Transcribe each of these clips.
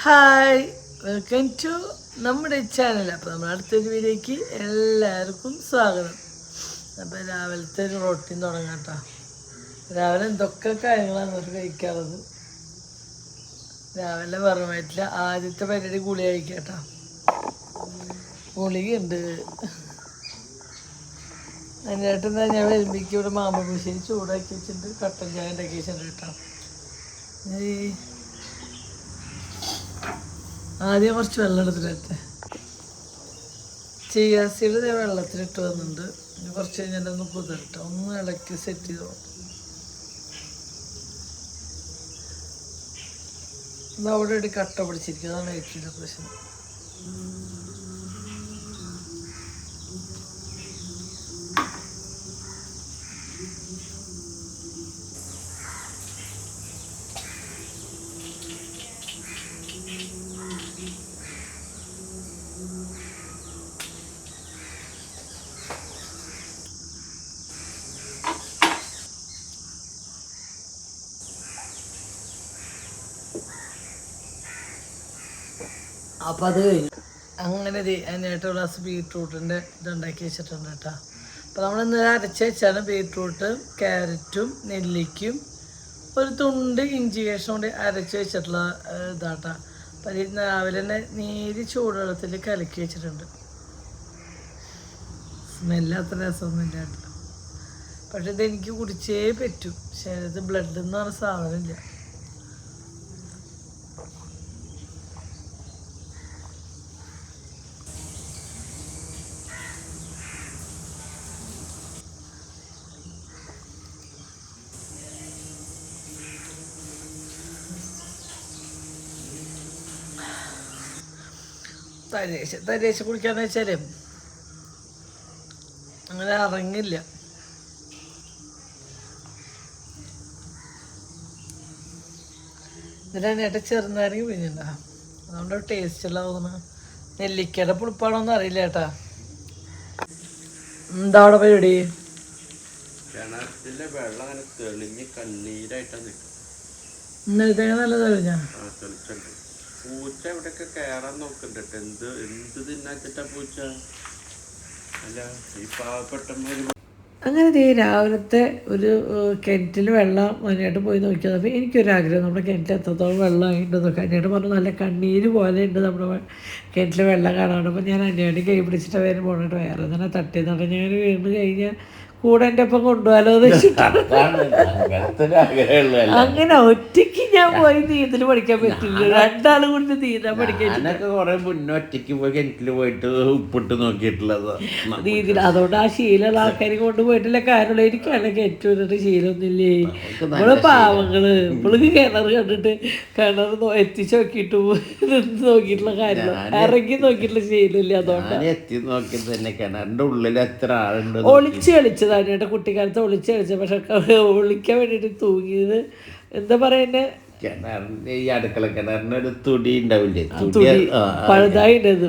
Hi, welcome to നമ്മുടെ channel. അപ്പോൾ നമ്മൾ അടുത്തൊരു വീഡിയോയ്ക്ക് എല്ലാവർക്കും സ്വാഗതം. അപ്പോൾ രാവിലത്തെ ഒരു റൊട്ടീൻ തുടങ്ങാം കേട്ടോ. രാവിലെ എന്തൊക്കെ കാര്യങ്ങളാണ് അവർ കഴിക്കാറുള്ളത്. രാവിലെ പറഞ്ഞിട്ടില്ല, ആദ്യത്തെ പരിപാടി ഗുളി കഴിക്കാം കേട്ടോ. ഗുളികയുണ്ട്. അതിനായിട്ട് എന്താ ഞാൻ വരുമ്പോഴേക്ക് ഇവിടെ മാമ്പഴശ്ശേരി ചൂടാക്കി വെച്ചിട്ടുണ്ട്, കട്ടൻ ചായ ഉണ്ടാക്കി വെച്ചിട്ടുണ്ട് കേട്ടോ. ആദ്യം കുറച്ച് വെള്ളം എടുത്തിട്ട് ചിയാസീഡ് വെള്ളത്തിലിട്ട് വന്നിട്ടുണ്ട്. ഇനി കുറച്ച് കഴിഞ്ഞിട്ടൊന്ന് കുതിരട്ടെ, ഒന്ന് ഇളക്കി സെറ്റ് ചെയ്തോ. ഇത് അവിടെ ഒരു കട്ട പിടിച്ചിരിക്കും, അതാണ് ഏറ്റവും പ്രശ്നം. അപ്പം അത് കഴിഞ്ഞു. അങ്ങനെ അതിനായിട്ട് ഗ്ലാസ് ബീട്രൂട്ടിൻ്റെ ഇതുണ്ടാക്കി വെച്ചിട്ടുണ്ട് കേട്ടോ. അപ്പോൾ നമ്മളിന്ന് അരച്ച് വെച്ചാണ് ബീട്രൂട്ട്, ക്യാരറ്റും നെല്ലിക്കും ഒരു തുണ്ട് ഇഞ്ചി വേഷം കൊണ്ട് അരച്ച് വെച്ചിട്ടുള്ള ഇതാട്ടോ. അപ്പം ഇത് രാവിലെ തന്നെ നീര് ചൂടുവെള്ളത്തിൽ കലക്കി വെച്ചിട്ടുണ്ട്. സ്മെല്ല് അത്ര രസമൊന്നുമില്ല കേട്ടോ. പക്ഷെ ഇതെനിക്ക് കുടിച്ചേ പറ്റും. ശരീരത്തിൽ ബ്ലഡ് എന്ന് പറഞ്ഞ സാധനമില്ല. തരേശ കുടിക്കാന്ന് വെച്ചാൽ അങ്ങനെ ഇറങ്ങില്ല. ഇതിനായിട്ട് ചെറുനാരങ്ങ പിഴിഞ്ഞിട്ടുണ്ടാ, അതുകൊണ്ട് ടേസ്റ്റുള്ള തോന്നുന്നു. നെല്ലിക്കയുടെ പുളിപ്പാണോന്നും അറിയില്ല കേട്ടാ. എന്താ അവിടെ പരിപാടി? ഇന്നലത്തെ നല്ല തെളിഞ്ഞാ പൂച്ച എവിടെയൊക്കെ കയറാൻ നോക്കണ്ടോ. എന്ത് എന്ത് തിന്നാച്ചിട്ടാ പൂച്ച? അല്ല ഈ പാവപ്പെട്ട അങ്ങനെ രാവിലത്തെ ഒരു കിണറ്റിൽ വെള്ളം അതിനായിട്ട് പോയി നോക്കിയത്. അപ്പോൾ എനിക്കൊരാഗ്രഹം നമ്മുടെ കിണറ്റിൽ എത്രത്തോളം വെള്ളം ആയിട്ടുണ്ടെന്നൊക്കെ. അതിനായിട്ട് പറഞ്ഞു നല്ല കണ്ണീര് പോലെ ഉണ്ട് നമ്മുടെ കിണറ്റിൽ വെള്ളം കാണാണ്ട്. അപ്പോൾ ഞാൻ അതിനായിട്ട് കൈ പിടിച്ചിട്ട് വേറെ പോകണിട്ട് വേറെ തന്നെ തട്ടിയെന്ന് ഞാൻ വീണ് കഴിഞ്ഞാൽ കൂടെ എൻ്റെ ഒപ്പം കൊണ്ടുപോകാലോ എന്ന് വെച്ചിട്ടാണ്. അങ്ങനെ ഒറ്റയ്ക്ക് ഞാൻ പോയി നീന്തൽ പഠിക്കാൻ പറ്റില്ല. രണ്ടാളും കൊണ്ട് നീന്താൻ പഠിക്കാൻ കുറെ മുന്നേ ഒറ്റയ്ക്ക് പോയി കിണറ്റിൽ പോയിട്ട് ഉപ്പിട്ട് നോക്കിയിട്ടുള്ളത് നീന്തൽ. അതുകൊണ്ട് ആ ശീലമുള്ള ആൾക്കാരെ കൊണ്ട് പോയിട്ടില്ല. കാരണം എനിക്കാണ് ഏറ്റവും ശീലമൊന്നുമില്ലേ. നമ്മള് പാവങ്ങള് ഇപ്പോഴും കിണർ കണ്ടിട്ട് കിണർ എത്തിച്ച് നോക്കിയിട്ട് നോക്കിയിട്ടുള്ള കാര്യം ഇറങ്ങി നോക്കിയിട്ടുള്ള ശീലമില്ല. അതുകൊണ്ട് എത്തി നോക്കിയത് തന്നെ കിണറിന്റെ ഉള്ളിൽ എത്ര ആളുണ്ട്. ഒളിച്ച് കളിച്ചത് അതിനായിട്ട് കുട്ടിക്കാലത്ത് ഒളിച്ച് കളിച്ചത്. പക്ഷെ ഒളിക്കാൻ വേണ്ടിയിട്ട് തൂങ്ങിയത് എന്താ പറയുന്നത്, കിണറിന്റെ ഈ അടുക്കള കിണറിന്റെ ഒരു തുടി ഉണ്ടാവില്ലേ, തുടി പഴുതായിട്ടത്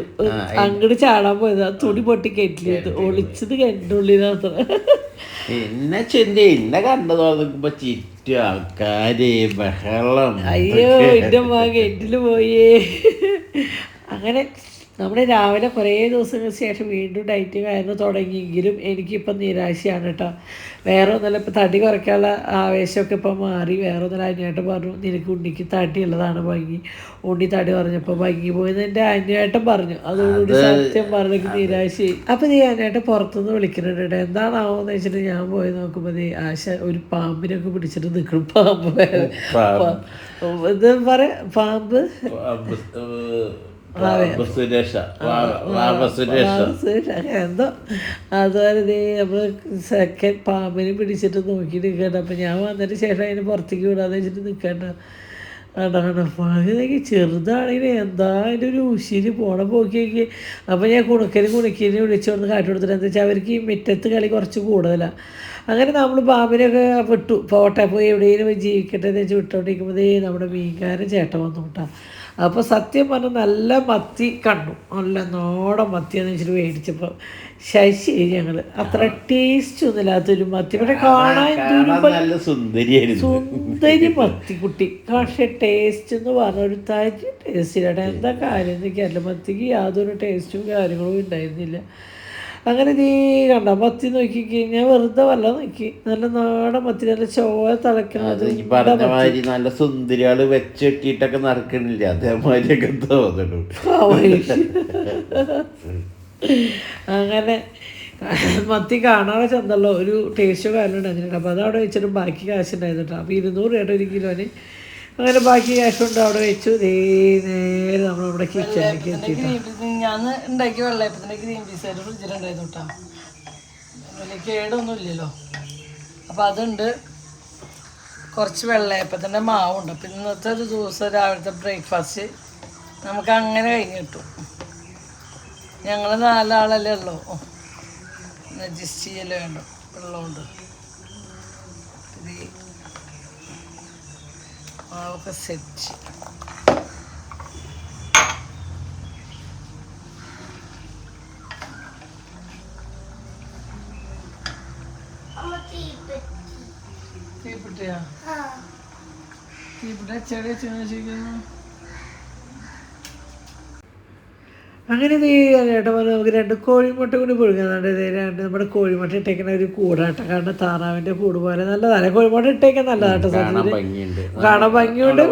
അങ്ങോട്ട് ചാടാൻ പോയത്. ആ തുടി പൊട്ടി കെറ്റിയത് ഒളിച്ചത് കിണറ്റിൻ്റെ ഉള്ളിലത്ര. എന്നെ ചെന്ത എന്നെ കണ്ടു നോക്കുമ്പോ ചുറ്റും ആൾക്കാര് ബഹളം. അയ്യോ എൻ്റെ അമ്മ കിണറ്റില് പോയേ. അങ്ങനെ നമ്മുടെ രാവിലെ കുറേ ദിവസങ്ങൾക്ക് ശേഷം വീണ്ടും ഡയറ്റ് കാരണം തുടങ്ങിയെങ്കിലും എനിക്കിപ്പം നിരാശയാണ് കേട്ടോ. വേറെ ഒന്നല്ല, ഇപ്പം തടി കുറയ്ക്കാനുള്ള ആവേശമൊക്കെ ഇപ്പം മാറി. വേറെ ഒന്നല്ല, അന്വേട്ടം പറഞ്ഞു നിനക്ക് ഉണ്ണിക്ക് തടി ഉള്ളതാണ് ഭംഗി. ഉണ്ണി തടി പറഞ്ഞപ്പോൾ ഭംഗി പോയെന്ന് എൻ്റെ അന്വേട്ടം പറഞ്ഞു. അതോടുകൂടി സത്യം പറഞ്ഞെനിക്ക് നിരാശയായി. അപ്പം നീ അന്വേട്ടം പുറത്തുനിന്ന് വിളിക്കുന്നുണ്ട് കേട്ടോ. എന്താണാവോന്ന് വെച്ചിട്ട് ഞാൻ പോയി നോക്കുമ്പോൾ ആശ ഒരു പാമ്പിനൊക്കെ പിടിച്ചിട്ട് നിൽക്കണം. പാമ്പ് ഇത് പറയാ പാമ്പ് എന്തോ അതുപോലെ നമ്മൾ സെക്കൻഡ് പാമ്പിനെ പിടിച്ചിട്ട് നോക്കി നിൽക്കണ്ട. അപ്പം ഞാൻ വന്നതിന് ശേഷം അതിന് പുറത്തേക്ക് വിടാന്ന് വെച്ചിട്ട് നിൽക്കണ്ട. അതാണ് പകുതിക്ക് ചെറുതാണെങ്കിൽ എന്താ അതിൻ്റെ ഒരു ഉശിരി പോണ പോക്കിയൊക്കെ. അപ്പോൾ ഞാൻ കുണക്കിനെ വിളിച്ചുകൊണ്ട് കാട്ടി കൊടുത്തിട്ട് എന്താ വെച്ചാൽ അവർക്ക് ഈ മുറ്റത്ത് കളി കുറച്ച് കൂടുതലാണ്. അങ്ങനെ നമ്മൾ പാമ്പിനൊക്കെ വിട്ടു, പോട്ടെ പോയി എവിടെയെങ്കിലും ജീവിക്കട്ടെ എന്ന് വെച്ച് വിട്ടോണ്ടിരിക്കുമ്പോൾ നമ്മുടെ മീൻകാരൻ ചേട്ടൻ വന്നു കേട്ടോ. അപ്പോൾ സത്യം പറഞ്ഞാൽ നല്ല മത്തി കണ്ടു, നല്ല നോടൻ മത്തിയെന്ന് വെച്ചിട്ട് മേടിച്ചപ്പോൾ ശശി ഞങ്ങൾ അത്ര ടേസ്റ്റ് ഒന്നുമില്ലാത്തൊരു മത്തി. പക്ഷെ കാണാൻ സുന്ദരി മത്തിക്കുട്ടി, പക്ഷെ ടേസ്റ്റ് എന്ന് പറഞ്ഞ ഒരു തരി ടേസ്റ്റിലാണ്. എന്താ കാര്യം എനിക്കറിയില്ല. മത്തിക്ക് യാതൊരു ടേസ്റ്റും കാര്യങ്ങളും ഉണ്ടായിരുന്നില്ല. അങ്ങനെ നീ കണ്ട മത്തി നോക്കിക്കഴിഞ്ഞാൽ വെറുതെ വല്ല നോക്കി നല്ല നാടൻ മത്തി നല്ല ചോര തിളക്കുന്നത് പറഞ്ഞ മാതിരി നല്ല സുന്ദരികള് വെച്ചിട്ടൊക്കെ നടക്കണില്ല അതേമാതിരിയൊക്കെ തോന്നണു. അങ്ങനെ മത്തി കാണാതെ ചെന്നല്ലോ ഒരു ടേസ്റ്റോ കാര്യം ഉണ്ടായിരുന്നില്ല. അപ്പോൾ അതവിടെ വെച്ചിട്ട് ബാക്കി കാശ് ഉണ്ടായിരുന്നു കേട്ടോ. അപ്പോൾ 200 രൂപ 1 കിലോന്. അങ്ങനെ ബാക്കി ക്യാഷ് കൊണ്ട് അവിടെ വെച്ചു. നേരെ നമ്മളിവിടെ കിച്ചണിലേക്ക് എത്തിയിട്ട് ഞാൻ ഉണ്ടാക്കിയ വെള്ളയപ്പത്തിൻ്റെ ഗ്രീൻ പീസ് ആയിട്ട് ഫ്രിഡ്ജിലുണ്ടായിരുന്നു കേട്ടോ. വലിയ കേടൊന്നും ഇല്ലല്ലോ. അപ്പോൾ അതുണ്ട്. കുറച്ച് വെള്ളയപ്പത്തിൻ്റെ മാവുണ്ട്. അപ്പോൾ ഇന്നത്തെ ഒരു ദിവസം രാവിലത്തെ ബ്രേക്ക്ഫാസ്റ്റ് നമുക്ക് അങ്ങനെ കഴിഞ്ഞ് കിട്ടും. ഞങ്ങൾ 4 ആളല്ലേ ഉള്ളൂ. അഡ്ജസ്റ്റ് ചെയ്യല്ലേ വേണ്ട വെള്ളമുണ്ട്. ഇത് മാവൊക്കെ സെറ്റ്. തീപ്പെട്ടിയാ തീപ്പെട്ടി ചെടി വെച്ചിരിക്കുന്നു. അങ്ങനെ ചേട്ടാ പറഞ്ഞാൽ നമുക്ക് 2 കോഴിമുട്ട കൂടി പുഴുങ്ങുന്നുണ്ട്. 2 നമ്മുടെ കോഴിമുട്ട ഇട്ടേക്കുന്ന ഒരു കൂടാട്ട. കാരണം താറാവിൻ്റെ കൂട് പോലെ നല്ലതാണ് കോഴിമുട്ട ഇട്ടേക്കാൻ. നല്ലതാട്ടോ സത്യത്തിൽ കാണാൻ ഭംഗിയുണ്ട്.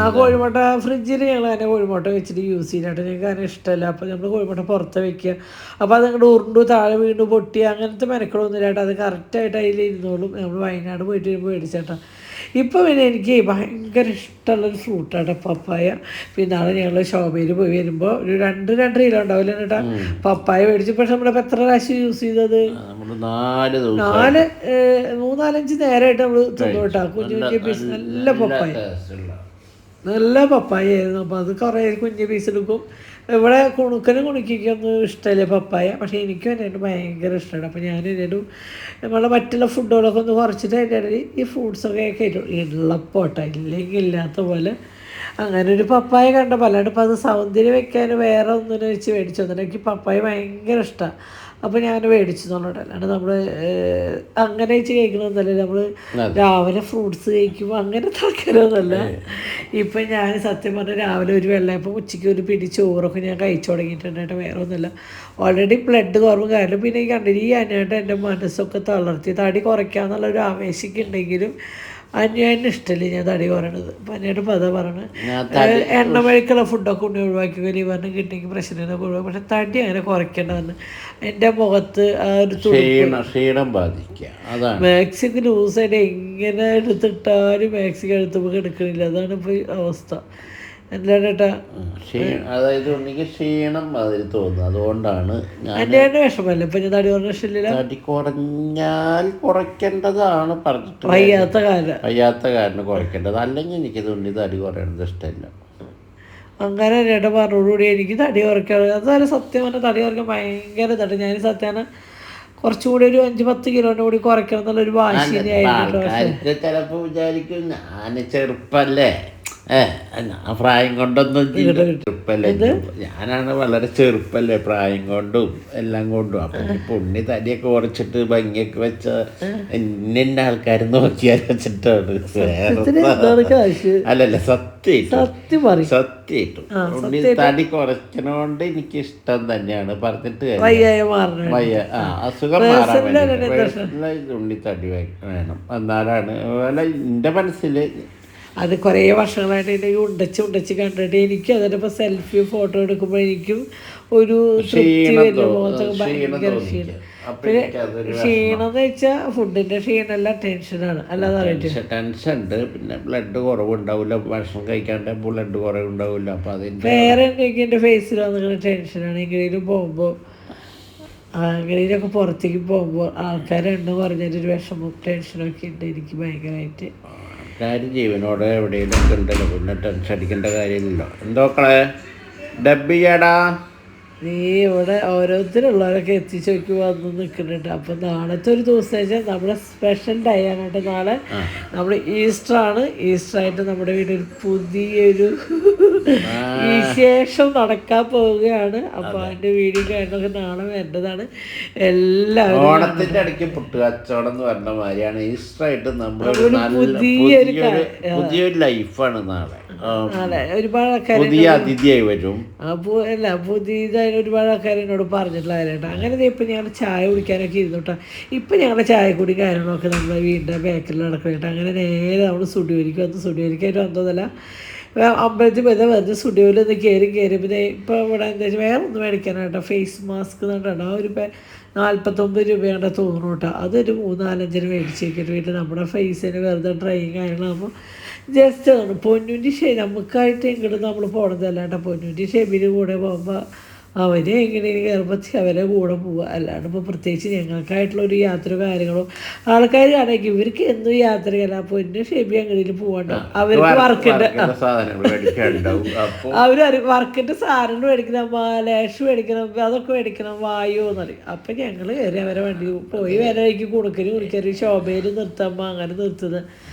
ആ കോഴിമുട്ട ഫ്രിഡ്ജിൽ ഞങ്ങൾ അതിനെ കോഴിമുട്ട വെച്ചിട്ട് യൂസ് ചെയ്യാനായിട്ട് ഞങ്ങൾക്ക് അതിനെ ഇഷ്ടമല്ല. അപ്പോൾ നമ്മൾ കോഴിമുട്ട പുറത്ത് വെക്കുക. അപ്പോൾ അത് അങ്ങോട്ട് ഉരുണ്ടു താഴെ വീണ്ടും പൊട്ടി അങ്ങനത്തെ മെനക്കളൊന്നും ഇല്ലാട്ടോ. അത് കറക്റ്റായിട്ട് അതിൽ ഇരുന്നോളും. നമ്മൾ വയനാട് പോയിട്ട് വരുമ്പോൾ മേടിച്ചേട്ടാ. ഇപ്പോൾ പിന്നെ എനിക്ക് ഭയങ്കര ഇഷ്ടമുള്ളൊരു ഫ്രൂട്ടാണ് പപ്പായ. പിന്നെ നാളെ ഞങ്ങൾ ശോഭയിൽ പോയി വരുമ്പോൾ ഒരു 2-2.5 കിലോ ഉണ്ടാവില്ല കേട്ടാ പപ്പായ മേടിച്ചു. പക്ഷെ നമ്മളിപ്പോൾ എത്ര പ്രാവശ്യം യൂസ് ചെയ്തത്? 3-4-5 നേരമായിട്ട് നമ്മൾ തിന്നു കേട്ടാ. കുഞ്ഞു കുഞ്ഞു പീസ് നല്ല പപ്പായ, നല്ല പപ്പായ ആയിരുന്നു. അപ്പോൾ അത് കുറേ കുഞ്ഞു പീസ് എടുക്കും. ഇവിടെ കുണിക്കൊന്നും ഇഷ്ടമല്ല പപ്പായ. പക്ഷേ എനിക്കും എൻ്റെ ഭയങ്കര ഇഷ്ടമാണ്. അപ്പോൾ ഞാൻ എന്നോട് നമ്മളെ മറ്റുള്ള ഫുഡുകളൊക്കെ ഒന്ന് കുറച്ചിട്ട് അതിൻ്റെ ഇടയിൽ ഈ ഫ്രൂട്ട്സൊക്കെ കയറ്റും. ഉള്ളപ്പോട്ടെ ഇല്ലെങ്കിൽ ഇല്ലാത്ത പോലെ അങ്ങനെ ഒരു പപ്പായ കണ്ടപ്പോൾ. അല്ലാണ്ട് ഇപ്പോൾ അത് സൗന്ദര്യം വെക്കാൻ വേറെ ഒന്നിനെ വെച്ച് മേടിച്ചു തന്നെ. എനിക്ക് പപ്പായ ഭയങ്കര ഇഷ്ടമാണ്. അപ്പോൾ ഞാൻ മേടിച്ചു എന്നുള്ളത്. അല്ലാണ്ട് നമ്മൾ അങ്ങനെ വെച്ച് കഴിക്കണമെന്നല്ല. നമ്മൾ രാവിലെ ഫ്രൂട്ട്സ് കഴിക്കുമ്പോൾ അങ്ങനെ താല്പര്യമൊന്നുമല്ല. ഇപ്പം ഞാൻ സത്യം പറഞ്ഞാൽ രാവിലെ ഒരു വെള്ളയപ്പം ഉച്ചയ്ക്ക് ഒരു പിടി ചോറൊക്കെ ഞാൻ കഴിച്ചു തുടങ്ങിയിട്ടുണ്ട് കേട്ടോ. വേറെ ഒന്നുമില്ല. ഓൾറെഡി ബ്ലഡ് കുറവും കാര്യം പിന്നെ ഈ കണ്ടിട്ട് ഈ അനായിട്ട് എൻ്റെ മനസ്സൊക്കെ തളർത്തി തടി കുറയ്ക്കാന്നുള്ളൊരു ആവേശിക്ക് ഉണ്ടെങ്കിലും അന്യായിട്ട് ഇഷ്ടമില്ല ഞാൻ തടി കുറയണത്. അപ്പം അന്യായിട്ട് പത പറയണത് എണ്ണമഴിക്കുള്ള ഫുഡൊക്കെ ഉണ്ണി ഒഴിവാക്കി ലിവറിന് കിട്ടിയെങ്കിൽ പ്രശ്നമൊക്കെ ഒഴിവാക്കി. പക്ഷെ തടി അങ്ങനെ കുറയ്ക്കേണ്ടതെന്ന് എൻ്റെ മുഖത്ത് ആ ഒരു ക്ഷീണം ബാധിക്കുക. മാക്സിക്ക് ലൂസായിട്ട് എങ്ങനെ എടുത്തിട്ടാലും മാക്സിക്ക് എടുത്തുമ്പോൾ എടുക്കണില്ല. അതാണ് ഇപ്പോൾ അവസ്ഥ. അല്ലാണ്ടേട്ടാ അതായത് ഒന്നിക്ക് ക്ഷീണം അതിൽ തോന്നുന്നു. അതുകൊണ്ടാണ് എൻ്റെ വിഷമല്ല. ഇപ്പം ഞാൻ തടി കുറഞ്ഞ ഇഷ്ടമില്ല. തടി കുറഞ്ഞാൽ കുറയ്ക്കേണ്ടതാണ് പറഞ്ഞിട്ട്. വയ്യാത്ത കാരണം കുറയ്ക്കേണ്ടത്. അല്ലെങ്കിൽ എനിക്ക് തുണി തടി കുറയണത് ഇഷ്ടമില്ല. അങ്ങനെ ചേട്ടൻ പറഞ്ഞോടുകൂടി എനിക്ക് തടി കുറയ്ക്കാൻ അതുപോലെ സത്യം പറഞ്ഞാൽ തടി കുറയ്ക്കാൻ ഭയങ്കര തടി. ഞാൻ സത്യം കുറച്ചുകൂടി ഒരു 5-10 കിലോൻ്റെ കൂടി കുറയ്ക്കണം എന്നുള്ളൊരു വാശി ആൾക്കാർക്ക് ചിലപ്പോൾ വിചാരിക്കും ഞാൻ ചെറുപ്പല്ലേ, പ്രായം കൊണ്ടൊന്നും ചെറുപ്പല്ലേ, ഞാനാണ് വളരെ ചെറുപ്പല്ലേ പ്രായം കൊണ്ടും എല്ലാം കൊണ്ടും. അപ്പം പുണ്ണി തടിയൊക്കെ കുറച്ചിട്ട് ഭംഗിയൊക്കെ വെച്ച ഇന്ന ആൾക്കാർ നോക്കിയാൽ വെച്ചിട്ടാണ്. അല്ലല്ല സത്യമായിട്ടും ഉണ്ണി തടി കുറയ്ക്കണോണ്ട് എനിക്ക് ഇഷ്ടം തന്നെയാണ്. പറഞ്ഞിട്ട് അസുഖം മാറാൻ വേണ്ടി ഉണ്ണി തടി വേണം. എന്നാലാണ് എൻ്റെ മനസ്സിൽ അത് കുറേ വർഷങ്ങളായിട്ട് എനിക്ക് ഉണ്ടച്ച് കണ്ടിട്ട് എനിക്കും അതിൻ്റെ ഇപ്പോൾ സെൽഫി ഫോട്ടോ എടുക്കുമ്പോൾ എനിക്കും ഒരു തൃപ്തി വരില്ല. മുഖത്തൊക്കെ ഭയങ്കര ക്ഷീണം. പിന്നെ ക്ഷീണം എന്ന് വെച്ചാൽ ഫുഡിൻ്റെ ക്ഷീണമല്ല, ടെൻഷനാണ്. അല്ലാതെ ടെൻഷൻ ഉണ്ട്. പിന്നെ ബ്ലഡ് കുറവുണ്ടാവില്ല. ഭക്ഷണം കഴിക്കാണ്ട് ബ്ലഡ് കുറവുണ്ടാവില്ല. അപ്പോൾ അതിൻ്റെ വേറെ എന്തെങ്കിലും എൻ്റെ ഫേസിൽ വന്നിങ്ങനെ ടെൻഷനാണ്. എങ്ങനെയും പോകുമ്പോൾ അങ്ങനെയൊക്കെ പുറത്തേക്ക് പോകുമ്പോൾ ആൾക്കാരെണ്ണം കുറഞ്ഞൊരു വിഷമം ടെൻഷനൊക്കെ ഉണ്ട് എനിക്ക് ഭയങ്കരമായിട്ട്. കാര്യം ജീവനോടെ എവിടെയെങ്കിലും ഉണ്ടല്ലോ, പിന്നെ ടെൻഷൻ അടിക്കേണ്ട കാര്യമില്ലല്ലോ. എന്തോക്കളെ ഡബ് ചെയ്യാടാ നീ ഇവിടെ ഓരോരുത്തരുള്ളവരൊക്കെ എത്തിച്ച് നോക്കി വന്ന് നിൽക്കുന്നുണ്ട്. അപ്പം നാളത്തെ ഒരു ദിവസം വെച്ചാൽ നമ്മുടെ സ്പെഷ്യൽ ഡേ ആണ് കേട്ടോ. നാളെ നമ്മുടെ ഈസ്റ്ററാണ്. ഈസ്റ്ററായിട്ട് നമ്മുടെ വീട്ടിൽ പുതിയൊരു വിശേഷം നടക്കാൻ പോവുകയാണ്. അപ്പോൾ അതിൻ്റെ വീഡിയോ കാര്യങ്ങളൊക്കെ നാളെ വേണ്ടതാണ്. എല്ലാവരും ഓണത്തിന്റെ ഇടയ്ക്ക് പുട്ടുകച്ചവടം എന്ന് പറഞ്ഞ മാതിരിയാണ് ഈസ്റ്ററായിട്ട് നമ്മൾ പുതിയൊരു ലൈഫാണ് നാളെ. ഒരുപാട് ആൾക്കാർ പുതിയ അതിഥിയായി വരും. അല്ല പുതിയതായി ഒരുപാട് ആൾക്കാർ എന്നോട് പറഞ്ഞിട്ടുള്ള കാര്യമായിട്ട്. അങ്ങനെ ഇപ്പം ഞങ്ങൾ ചായ കുടിക്കാനൊക്കെ ഇരുന്നോട്ടാ. ഇപ്പം ഞങ്ങളുടെ ചായക്കുടി കാര്യങ്ങളൊക്കെ നമ്മുടെ വീടിൻ്റെ ബാക്കിൽ നടക്കണേട്ടോ. അങ്ങനെ നേരെ നമ്മൾ സ്റ്റുഡിയോയിലേക്ക് വന്ന് സ്റ്റുഡിയോയിലേക്കായിട്ട് വന്നതല്ല, അമ്പലത്തിൽ പോയത് വെറുതെ സ്റ്റുഡിയോയിൽ ഒന്ന് കയറി പിന്നെ ഇപ്പോൾ ഇവിടെ എന്താ വെച്ചാൽ വേറെ ഒന്ന് മേടിക്കാനായിട്ടോ. ഫേസ് മാസ്ക് എന്നിട്ടാണ് ആ ഒരു 49 രൂപയാണ് തോന്നുന്നു കേട്ടോ. അതൊരു 3-4 മേടിച്ചേക്കിട്ട് വീട്ടിൽ നമ്മുടെ ഫേസിന് വെറുതെ ഡ്രൈയിങ് കാര്യങ്ങളാകുമ്പോൾ ജസ്റ്റ് ആണ്. പൊന്നൂൻ്റെ നമുക്കായിട്ട് ഇങ്ങോട്ട് നമ്മൾ പോണതല്ല കേട്ടോ. പൊന്നൂൻ്റെ ഷെബിന് കൂടെ പോകുമ്പോൾ അവരെ എങ്ങനെയും കയറുമ്പോൾ അവരെ കൂടെ പോവുക. അല്ലാണ്ട് ഇപ്പോൾ പ്രത്യേകിച്ച് ഞങ്ങൾക്കായിട്ടുള്ളൊരു യാത്ര കാര്യങ്ങളോ ആൾക്കാർ കാണെങ്കിൽ ഇവർക്ക് എന്നും യാത്രയല്ല. പൊന്നു ഷെബി എങ്ങനെയും പോകണ്ടോ, അവർക്ക് വർക്കിൻ്റെ അവർ വർക്കിൻ്റെ സാധനങ്ങൾ മേടിക്കണം, ലേഷ് മേടിക്കണം, അതൊക്കെ മേടിക്കണം, വായു എന്നറിയും. അപ്പം ഞങ്ങൾ കയറി അവരെ വണ്ടി പോയി വരെ വഴിക്ക് കുടിക്കലും ശോഭയിൽ നിർത്തുമ്പോൾ അങ്ങനെ നിർത്തുന്നത്.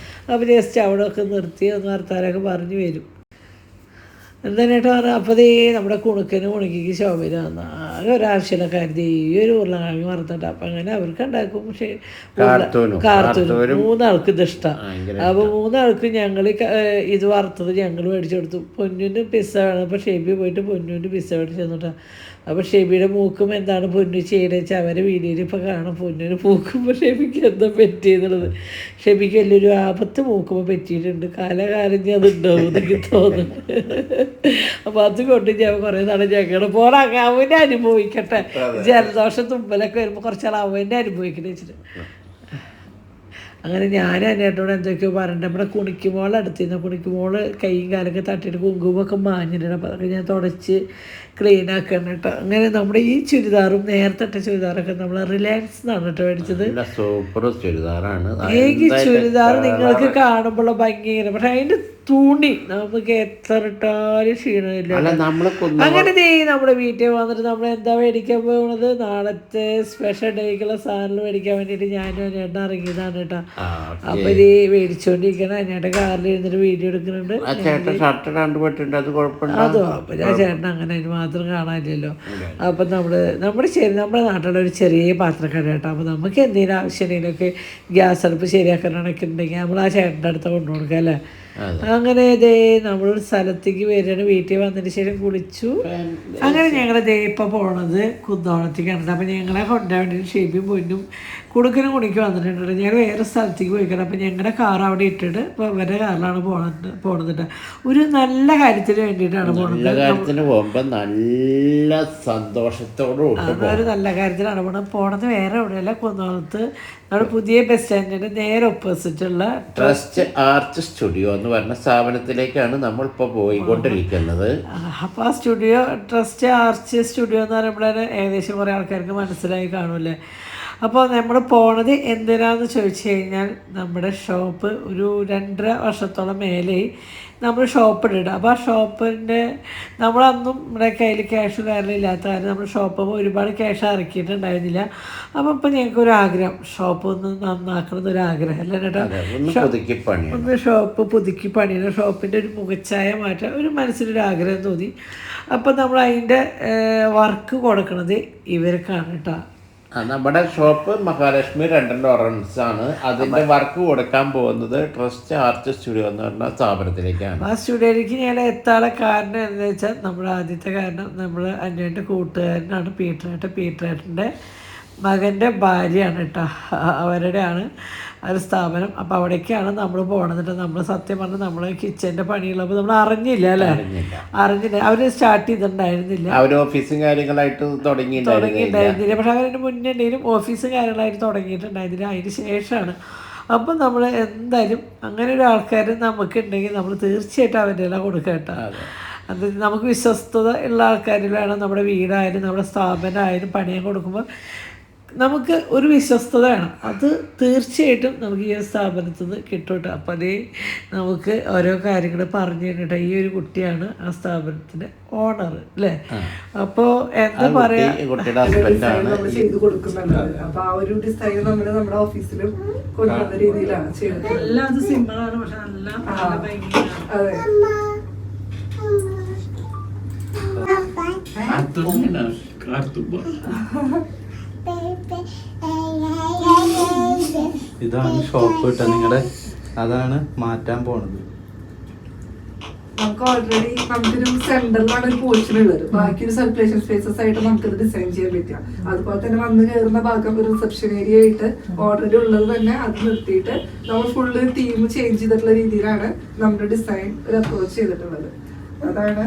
അപ്പോൾ ജസ്റ്റ് അവിടെ ഒക്കെ നിർത്തി ഒന്ന് വർത്താനൊക്കെ പറഞ്ഞു വരും. എന്തായിട്ട് പറഞ്ഞാൽ അപ്പോൾ നമ്മുടെ കുണുക്കിക്ക് ശോഭയിൽ വന്ന ആകെ ഒരാവശ്യമില്ല കരുതി ഈ ഒരു ഉരുളക്കിഴങ്ങ് വറുത്തിട്ട്. അപ്പം അങ്ങനെ അവർക്ക് ഉണ്ടാക്കും. പക്ഷേ കാർത്തൂരും 3 ആൾക്ക് ഇത് ഇഷ്ടമാണ്. അപ്പോൾ 3 ആൾക്ക് ഞങ്ങൾ ഇത് വറുത്തത് ഞങ്ങൾ മേടിച്ചു കൊടുത്തു. പൊന്നൂൻ്റെ പിസ്സ വേണം. അപ്പോൾ ഷെബി പോയിട്ട് പൊന്നൂൻ്റെ പിസ്സ മേടിച്ച് തന്നിട്ടാണ്. അപ്പോൾ ഷെബിയുടെ മൂക്കും എന്താണ് പൊന്നു ചെയ്യണമെന്ന് വെച്ചാൽ അവരെ വീഡിയോയിൽ ഇപ്പോൾ കാണാം. പൊന്നിന് മൂക്കുമ്പോൾ ഷെബിക്ക് എന്താ പറ്റിയെന്നുള്ളത്. ഷെബിക്ക് വലിയൊരു ആപത്ത് മൂക്കുമ്പോൾ പറ്റിയിട്ടുണ്ട്. കാലകാലം ഞാൻ അതുണ്ടാവും എനിക്ക് തോന്നുന്നു. അപ്പോൾ അതുകൊണ്ട് ഞാൻ കുറേ നാൾ ഞങ്ങളുടെ പോലെ അവനെ അനുഭവിക്കട്ടെ. ജലദോഷം തുമ്പലൊക്കെ വരുമ്പോൾ കുറച്ചാൾ അവനെ അനുഭവിക്കട്ടെ വെച്ചിട്ട് അങ്ങനെ ഞാൻ എന്നോട് എന്തൊക്കെയോ പറഞ്ഞിട്ട് നമ്മുടെ കുണിക്കുമോൾ അടുത്തിരുന്ന കുണിക്കുമോള് കൈയും കാലൊക്കെ തട്ടിയിട്ട് കുങ്കുമൊക്കെ മാഞ്ഞിട്ടുണ്ട്. അപ്പോൾ അതൊക്കെ ഞാൻ തുടച്ച് ക്ലീൻ ആക്കണം കേട്ടോ. അങ്ങനെ നമ്മുടെ ഈ ചുരിദാറും നേരത്തെ ചുരിദാറൊക്കെ നമ്മൾ റിലയൻസ് എന്നാണ് കേട്ടോ മേടിച്ചത്. സൂപ്പർ ചുരിദാറാണ്. ഈ ചുരിദാർ നിങ്ങൾക്ക് കാണുമ്പോൾ ഭംഗിയാണ്, പക്ഷെ അതിൻ്റെ തുണി നമുക്ക് എത്ര ഇട്ടാലും ക്ഷീണമില്ല. അങ്ങനെ നമ്മുടെ വീട്ടിൽ വന്നിട്ട് നമ്മൾ എന്താ മേടിക്കാൻ പോകുന്നത്, നാളത്തെ സ്പെഷ്യൽ ഡേക്കുള്ള സാധനങ്ങൾ മേടിക്കാൻ വേണ്ടിയിട്ട് ഞാനും അന്നേട്ടൻ ഇറങ്ങിയതാണ് കേട്ടോ. അപ്പോൾ ഇത് മേടിച്ചുകൊണ്ടിരിക്കണം. അന്നേട്ടൻ കാറിൽ ഇരുന്നിട്ട് വീഡിയോ എടുക്കുന്നുണ്ട്. അതോ അപ്പോൾ ഞാൻ ചേട്ടൻ അങ്ങനെ അതിന് മാത്രം കാണാനില്ലല്ലോ. അപ്പം നമ്മുടെ നാട്ടിലുള്ള ഒരു ചെറിയ പാത്രക്കട കേട്ടോ. അപ്പോൾ നമുക്ക് എന്തെങ്കിലും ആവശ്യമുണ്ടെങ്കിലൊക്കെ ഗ്യാസ് അടുപ്പ് ശരിയാക്കാനൊക്കെ ഉണ്ടെങ്കിൽ നമ്മൾ ആ ചേട്ടൻ്റെ അടുത്ത് കൊണ്ടു കൊടുക്കാം അല്ലേ. അങ്ങനെ നമ്മളൊരു സ്ഥലത്തേക്ക് വരികയാണ്. വീട്ടിൽ വന്നതിന് ശേഷം കുളിച്ചു. അങ്ങനെ ഞങ്ങൾ ഇപ്പോൾ പോണത് കുന്നോളത്തേക്കാണ്. അപ്പം ഞങ്ങളെ കൊണ്ടുപോകാൻ വേണ്ടിയിട്ട് ഷെബിയും പൊന്നും കുടുക്കനും കുണിക്ക് വന്നിട്ടുണ്ട്. ഞങ്ങൾ വേറെ സ്ഥലത്തേക്ക് പോയിക്കണം. അപ്പം ഞങ്ങളുടെ കാർ അവിടെ ഇട്ടിട്ട് ഇപ്പോൾ അവരുടെ കാറിലാണ് പോണത്. ഒരു നല്ല കാര്യത്തിന് വേണ്ടിയിട്ടാണ് പോകുമ്പോൾ നല്ല സന്തോഷത്തോടും ഒരു നല്ല കാര്യത്തിലാണ് പോണത്. വേറെ എവിടെയല്ല, കുന്നോളത്ത് നമ്മുടെ പുതിയ ബസ് സ്റ്റാൻഡിൻ്റെ നേരെ ഓപ്പോസിറ്റുള്ള ട്രസ്റ്റ് ആർച്ച് സ്റ്റുഡിയോ എന്ന് പറഞ്ഞ സ്ഥാപനത്തിലേക്കാണ് നമ്മളിപ്പോൾ പോയിക്കൊണ്ടിരിക്കുന്നത്. അപ്പോൾ ആ സ്റ്റുഡിയോ ട്രസ്റ്റ് ആർച്ച് സ്റ്റുഡിയോ എന്ന് പറയുമ്പോഴേ ഏകദേശം കുറേ ആൾക്കാർക്ക് മനസ്സിലായി കാണൂല്ലേ. അപ്പോൾ നമ്മൾ പോണത് എന്തിനാന്ന് ചോദിച്ചു കഴിഞ്ഞാൽ നമ്മുടെ ഷോപ്പ് ഒരു 2.5 വർഷത്തോളം മേലെ നമ്മൾ ഷോപ്പ് ഇടുക. അപ്പോൾ ആ ഷോപ്പിൻ്റെ നമ്മളന്നും നമ്മുടെ കയ്യിൽ ക്യാഷ് കാര്യമില്ലാത്ത കാര്യം നമ്മൾ ഷോപ്പ് ഒരുപാട് ക്യാഷ് ഇറക്കിയിട്ടുണ്ടായിരുന്നില്ല. അപ്പോൾ ഇപ്പം ഞങ്ങൾക്കൊരു ആഗ്രഹം ഷോപ്പ് ഒന്ന് നന്നാക്കണമെന്നൊരാഗ്രഹം അല്ലേ കേട്ടോ. ഒന്ന് ഷോപ്പ് പുതുക്കി പണിയണം, ഷോപ്പിൻ്റെ ഒരു മുഖച്ഛായ മാറ്റാൻ ഒരു മനസ്സിലൊരു ആഗ്രഹം തോന്നി. അപ്പം നമ്മൾ അതിൻ്റെ വർക്ക് കൊടുക്കണത് ഇവർക്കാണ് കേട്ടോ. നമ്മുടെ ഷോപ്പ് മഹാലക്ഷ്മി രണ്ടൻ ലോറൻസ് ആണ്. അതിന്റെ വർക്ക് കൊടുക്കാൻ പോകുന്നത് ട്രസ്റ്റ് ആർച്ച് സ്റ്റുഡിയോ എന്ന് പറഞ്ഞ സ്ഥാപനത്തിലേക്കാണ്. ആ സ്റ്റുഡിയോയിലേക്ക് ഞാൻ എത്താനുള്ള കാരണം എന്താ വെച്ചാൽ നമ്മുടെ ആദ്യത്തെ കാരണം നമ്മൾ അന്വേൻ്റെ കൂട്ടുകാരനാണ് പീറ്ററേട്ടൻ്റെ മകൻ്റെ ഭാര്യയാണ് കേട്ടോ. അവരുടെയാണ് ഒരു സ്ഥാപനം. അപ്പോൾ അവിടേക്കാണ് നമ്മൾ പോകണത്. നമ്മൾ സത്യം പറഞ്ഞാൽ നമ്മൾ കിച്ചൻ്റെ പണിയുള്ളപ്പോൾ നമ്മൾ അറിഞ്ഞില്ല. അവർ സ്റ്റാർട്ട് ചെയ്തിട്ടുണ്ടായിരുന്നില്ല. അവർ ഓഫീസും കാര്യങ്ങളായിട്ട് തുടങ്ങിയിട്ടുണ്ടായിരുന്നില്ല. പക്ഷെ അവരുടെ മുന്നേ എന്തെങ്കിലും ഓഫീസും കാര്യങ്ങളായിട്ട് തുടങ്ങിയിട്ടുണ്ടായിരുന്നില്ല. അതിന് ശേഷമാണ്. അപ്പം നമ്മൾ എന്തായാലും അങ്ങനെ ഒരു ആൾക്കാർ നമുക്കുണ്ടെങ്കിൽ നമ്മൾ തീർച്ചയായിട്ടും അവരുടെ എല്ലാം കൊടുക്കുക കേട്ടോ. അത് നമുക്ക് വിശ്വസ്തത ഉള്ള ആൾക്കാരിൽ വേണം നമ്മുടെ വീടായാലും നമ്മുടെ സ്ഥാപനമായാലും പണിയാൻ കൊടുക്കുമ്പോൾ നമുക്ക് ഒരു വിശ്വസ്തത വേണം. അത് തീർച്ചയായിട്ടും നമുക്ക് ഈ സ്ഥാപനത്തിൽ നിന്ന് കിട്ടും കേട്ടോ. അപ്പം അതേ നമുക്ക് ഓരോ കാര്യങ്ങൾ പറഞ്ഞു തന്നിട്ട് ഈ ഒരു കുട്ടിയാണ് ആ സ്ഥാപനത്തിൻ്റെ ഓണർ അല്ലേ. അപ്പോൾ എന്താ പറയാ, കുട്ടിയുടെ ഹസ്ബൻഡാണ് നമ്മൾ ചെയ്ത് കൊടുക്കുന്നുണ്ട്. അപ്പൊ ആ ഒരു ഡിസൈൻ നമ്മൾ നമ്മുടെ ഓഫീസിലും കൊണ്ടുവന്ന രീതിയിലാണ് ചെയ്യുന്നത്. എല്ലാം അത് സിമ്പിളാണ്, പക്ഷെ നല്ല ഭംഗിയാണ്. അതെ, ഇതാണ് ഷോപ്പ് കേട്ടോ നിങ്ങളുടെ, അതാണ് മാറ്റാൻ പോണത്. നമുക്ക് ഓൾറെഡി നമുക്കൊരു സെന്ററിലാണ് ഒരു പോർഷൻ ഉള്ളത്. ബാക്കി ഒരു സർക്കുലേഷൻ സ്പേസസ് ആയിട്ട് നമുക്കത് ഡിസൈൻ ചെയ്യാൻ പറ്റുക. അതുപോലെ തന്നെ വന്ന് കയറുന്ന ഭാഗം ഒരു റിസപ്ഷൻ ഏരിയ ആയിട്ട് ഓൾറെഡി ഉള്ളത് തന്നെ അത് നിർത്തിയിട്ട് നമ്മൾ ഫുള്ള് തീം ചേഞ്ച് ചെയ്തിട്ടുള്ള രീതിയിലാണ് നമ്മുടെ ഡിസൈൻ ഒരു അപ്രോച്ച് ചെയ്തിട്ടുള്ളത്. അതാണ്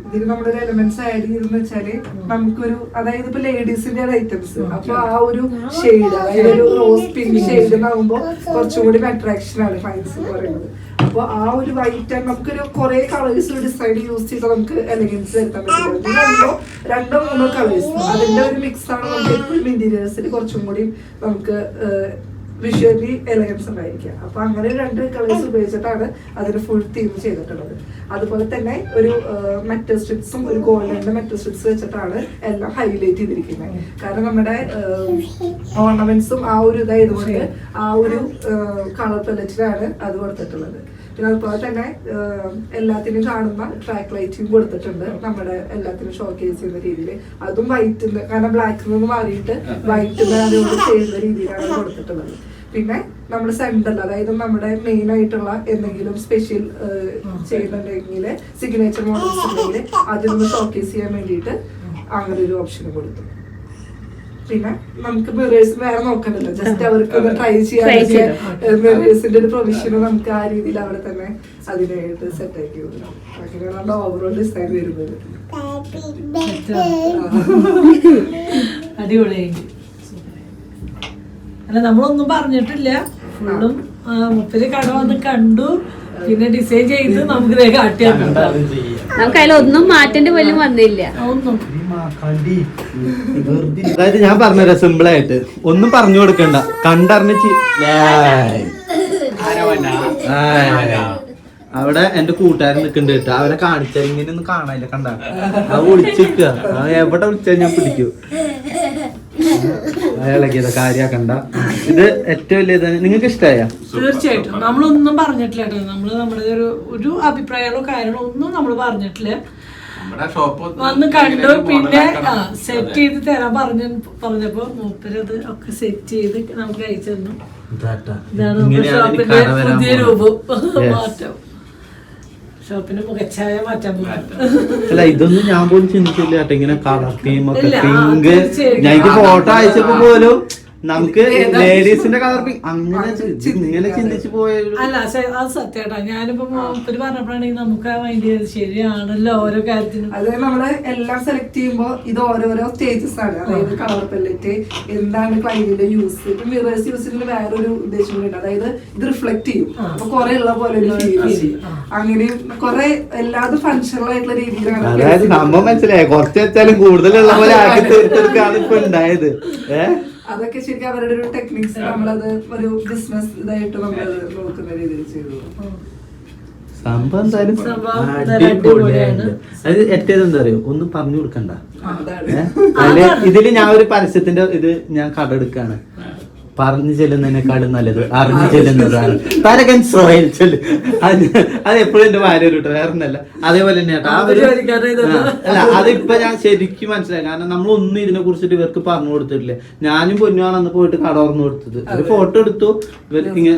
ഇതിൽ നമ്മുടെ ഒരു എലമെന്റ്സ് ആഡ് ചെയ്തെന്ന് വെച്ചാല് നമുക്കൊരു, അതായത് ഇപ്പൊ ലേഡീസിന്റെ ഐറ്റംസ്, അപ്പൊ ആ ഒരു ഷെയ്ഡ്, അതായത് ഒരു റോസ് പിങ്ക് ഷെയ്ഡ് ആകുമ്പോൾ കുറച്ചും കൂടി അട്രാക്ഷൻ ആണ് ഫൈൻസ് എന്ന് പറയുന്നത്. അപ്പൊ ആ ഒരു വൈറ്റ് നമുക്കൊരു കുറെ കളേഴ്സ് ഡിസൈൻ യൂസ് ചെയ്താൽ നമുക്ക് എലഗൻസ് വരുത്താൻ പറ്റില്ല. രണ്ടോ മൂന്നോ കളേഴ്സ് അതിന്റെ ഒരു മിക്സ് ആണ് നമുക്ക് എപ്പോഴും ഇന്റീരിയേഴ്സിൽ കുറച്ചും കൂടി നമുക്ക് വിഷ്വലി എലഗൻസ് ഉണ്ടായിരിക്കുക. അപ്പൊ അങ്ങനെ 2 കളേഴ്സ് ഉപയോഗിച്ചിട്ടാണ് അതിന് ഫുൾ തീം ചെയ്തിട്ടുള്ളത്. അതുപോലെ തന്നെ ഒരു മെറ്റൽ സ്ട്രിപ്സും ഒരു ഗോൾഡന്റെ മെറ്റൽ സ്ട്രിപ്സ് വെച്ചിട്ടാണ് എല്ലാം ഹൈലൈറ്റ് ചെയ്തിരിക്കുന്നത്. കാരണം നമ്മുടെ ഓർണമെന്റ്സും ആ ഒരു ഇതായതുകൊണ്ട് ആ ഒരു കളർ പലറ്റിലാണ് അത് കൊടുത്തിട്ടുള്ളത്. പിന്നെ അതുപോലെ തന്നെ എല്ലാത്തിനും കാണുന്ന ട്രാക്ക് ലൈറ്റിംഗ് കൊടുത്തിട്ടുണ്ട്. നമ്മുടെ എല്ലാത്തിനും ഷോക്കേസ് ചെയ്യുന്ന രീതിയിൽ അതും വൈറ്റിന്റെ, കാരണം ബ്ലാക്കിൽ നിന്ന് മാറിയിട്ട് വൈറ്റിന്റെ അതുകൊണ്ട് ചെയ്യുന്ന രീതിയിലാണ് കൊടുത്തിട്ടുള്ളത്. പിന്നെ നമ്മുടെ സെന്ററിൽ, അതായത് നമ്മുടെ മെയിൻ ആയിട്ടുള്ള എന്തെങ്കിലും സ്പെഷ്യൽ ചെയ്യുന്നുണ്ടെങ്കിൽ സിഗ്നേച്ചർ മോഡൽസ് ഉണ്ടെങ്കിൽ അതിനൊന്ന് ഷോക്കേസ് ചെയ്യാൻ വേണ്ടിയിട്ട് അങ്ങനെ ഒരു ഓപ്ഷൻ കൊടുത്തു. പിന്നെ നമുക്ക് മിറേഴ്സ് വേറെ നോക്കണ്ടല്ലോ, ജസ്റ്റ് അവർക്ക് ട്രൈ ചെയ്യാൻ മിറേഴ്സിന്റെ ഒരു പ്രൊവിഷനും നമുക്ക് ആ രീതിയിൽ അവിടെ തന്നെ അതിനായിട്ട് സെറ്റ് ആക്കി കൊടുക്കണം. അങ്ങനെയാണ് ഓവറോൾ ഡിസൈൻ വരുന്നത്. അടിപൊളിയായി. അല്ല, നമ്മളൊന്നും പറഞ്ഞിട്ടില്ല, ഫുള്ളും മുപ്പര് കട വന്ന് കണ്ടു, പിന്നെ ഡിസൈൻ ചെയ്ത് നമുക്ക് കാട്ടിയാൽ നമുക്ക് അതിലൊന്നും മാറ്റേണ്ട പോലും വന്നില്ല. ഒന്നും അതായത് ഞാൻ പറഞ്ഞുതരാം സിമ്പിൾ ആയിട്ട്, ഒന്നും പറഞ്ഞു കൊടുക്കണ്ട, കണ്ടറിഞ്ഞ് അവിടെ എന്റെ കൂട്ടുകാരൻ നിൽക്കുന്നുണ്ട് കേട്ടോ, അവരെ കാണിച്ചാൽ ഇങ്ങനെ ഒന്നും കാണാനില്ല, കണ്ട അത് വിളിച്ചിരിക്കുക, എവിടെ വിളിച്ചാൽ ഞാൻ പിടിക്കൂ. അയാളൊക്കെ കാര്യാക്കണ്ട. ഇത് ഏറ്റവും വലിയ നിങ്ങൾക്ക് ഇഷ്ടമായ? തീർച്ചയായിട്ടും നമ്മളൊന്നും പറഞ്ഞിട്ടില്ല കേട്ടോ. നമ്മുടെ ഒരു അഭിപ്രായങ്ങളോ കാര്യങ്ങളോ ഒന്നും നമ്മൾ പറഞ്ഞിട്ടില്ല. വന്ന് കണ്ടു, പിന്നെ സെറ്റ് ചെയ്ത് തരാൻ പറഞ്ഞപ്പോ മൂപ്പരത് ഒക്കെ സെറ്റ് ചെയ്ത് നമുക്ക് അയച്ചു തന്നു. ഇതാണ് നമ്മുടെ ഷോപ്പിന്റെ പുതിയ രൂപം, മാറ്റം. ഷോപ്പിന് മുഖച്ഛായ മാറ്റാൻ പോകും. അല്ല, ഇതൊന്നും ഞാൻ പോലും ചിന്തിച്ചില്ല കേട്ടോ, ഇങ്ങനെ കളർ തീം ഒക്കെ പിങ്ക്. ഞങ്ങൾക്ക് ഫോട്ടോ അയച്ചപ്പോ പോലും നമുക്ക് ലേഡീസിന്റെ കളർ അങ്ങനെ ഇങ്ങനെ ചിന്തിച്ചു പോയൊരു. അല്ല, അത് സത്യമായിട്ടാ. ഞാനിപ്പോ മൂപ്പര് പറഞ്ഞപ്പോഴാണെങ്കിൽ നമുക്ക് ആ മൈൻഡ് ചെയ്ത് ശരിയാണല്ലോ ഓരോ കാര്യത്തിനും. അതായത് നമ്മള് എല്ലാം സെലക്ട് ചെയ്യുമ്പോ ഇത് ഓരോരോ സ്റ്റേജസ് ആണ്. അതായത് കളർ പെല്ലറ്റ്, എന്താണ് ക്ലൈന്റിന്റെ യൂസ്, ഇപ്പൊ മിറേഴ്സ് യൂസ് ചെയ്യുന്ന വേറൊരു ഉദ്ദേശം കൂടി, അതായത് ഇത് റിഫ്ലക്ട് ചെയ്യും, അപ്പൊ കുറെ ഉള്ള പോലെ ഒരു ഫീൽ. അങ്ങനെ കുറെ എല്ലാതും ഫങ്ഷണൽ ആയിട്ടുള്ള രീതിയിലാണ്. അതായത് സംഭവം മനസ്സിലായി, കുറച്ച് വെച്ചാലും കൂടുതലുള്ള പോലെ ആക്കി തീർത്തെടുക്കാണ് ഇപ്പൊ ഉണ്ടായത്. അതൊക്കെ ശരിക്കും അവരുടെ ഒരു ടെക്നിക്സ്, നമ്മളത് ഒരു ബിസിനസ് ഇതായിട്ട് നമ്മളത് നോക്കുന്ന രീതിയിൽ ചെയ്തു. സംഭവം എന്തായാലും അടിപൊളിയാണ്. അത് ഏറ്റവും എന്താ അറിയോ, ഒന്നും പറഞ്ഞു കൊടുക്കണ്ട. ഇതില് ഞാൻ ഒരു പരസ്യത്തിന്റെ ഇത് ഞാൻ കട എടുക്കാണ്. പറഞ്ഞു ചെല്ലുന്നതിനേക്കാളും നല്ലത് അറിഞ്ഞു ചെല്ലുന്നതാണ്. അത് എപ്പോഴും എന്റെ ഭാര്യ ഒരു വേറൊന്നല്ല. അതേപോലെ തന്നെ കേട്ടോ, അല്ല അതിപ്പോ ഞാൻ ശരിക്കും മനസ്സിലായി. കാരണം നമ്മളൊന്നും ഇതിനെ കുറിച്ചിട്ട് ഇവർക്ക് പറഞ്ഞു കൊടുത്തിട്ടില്ല. ഞാനും പൊന്നുമാണ് അന്ന് പോയിട്ട് കട തുറന്നു കൊടുത്തത്. ഒരു ഫോട്ടോ എടുത്തു, ഇവർക്ക് ഇങ്ങനെ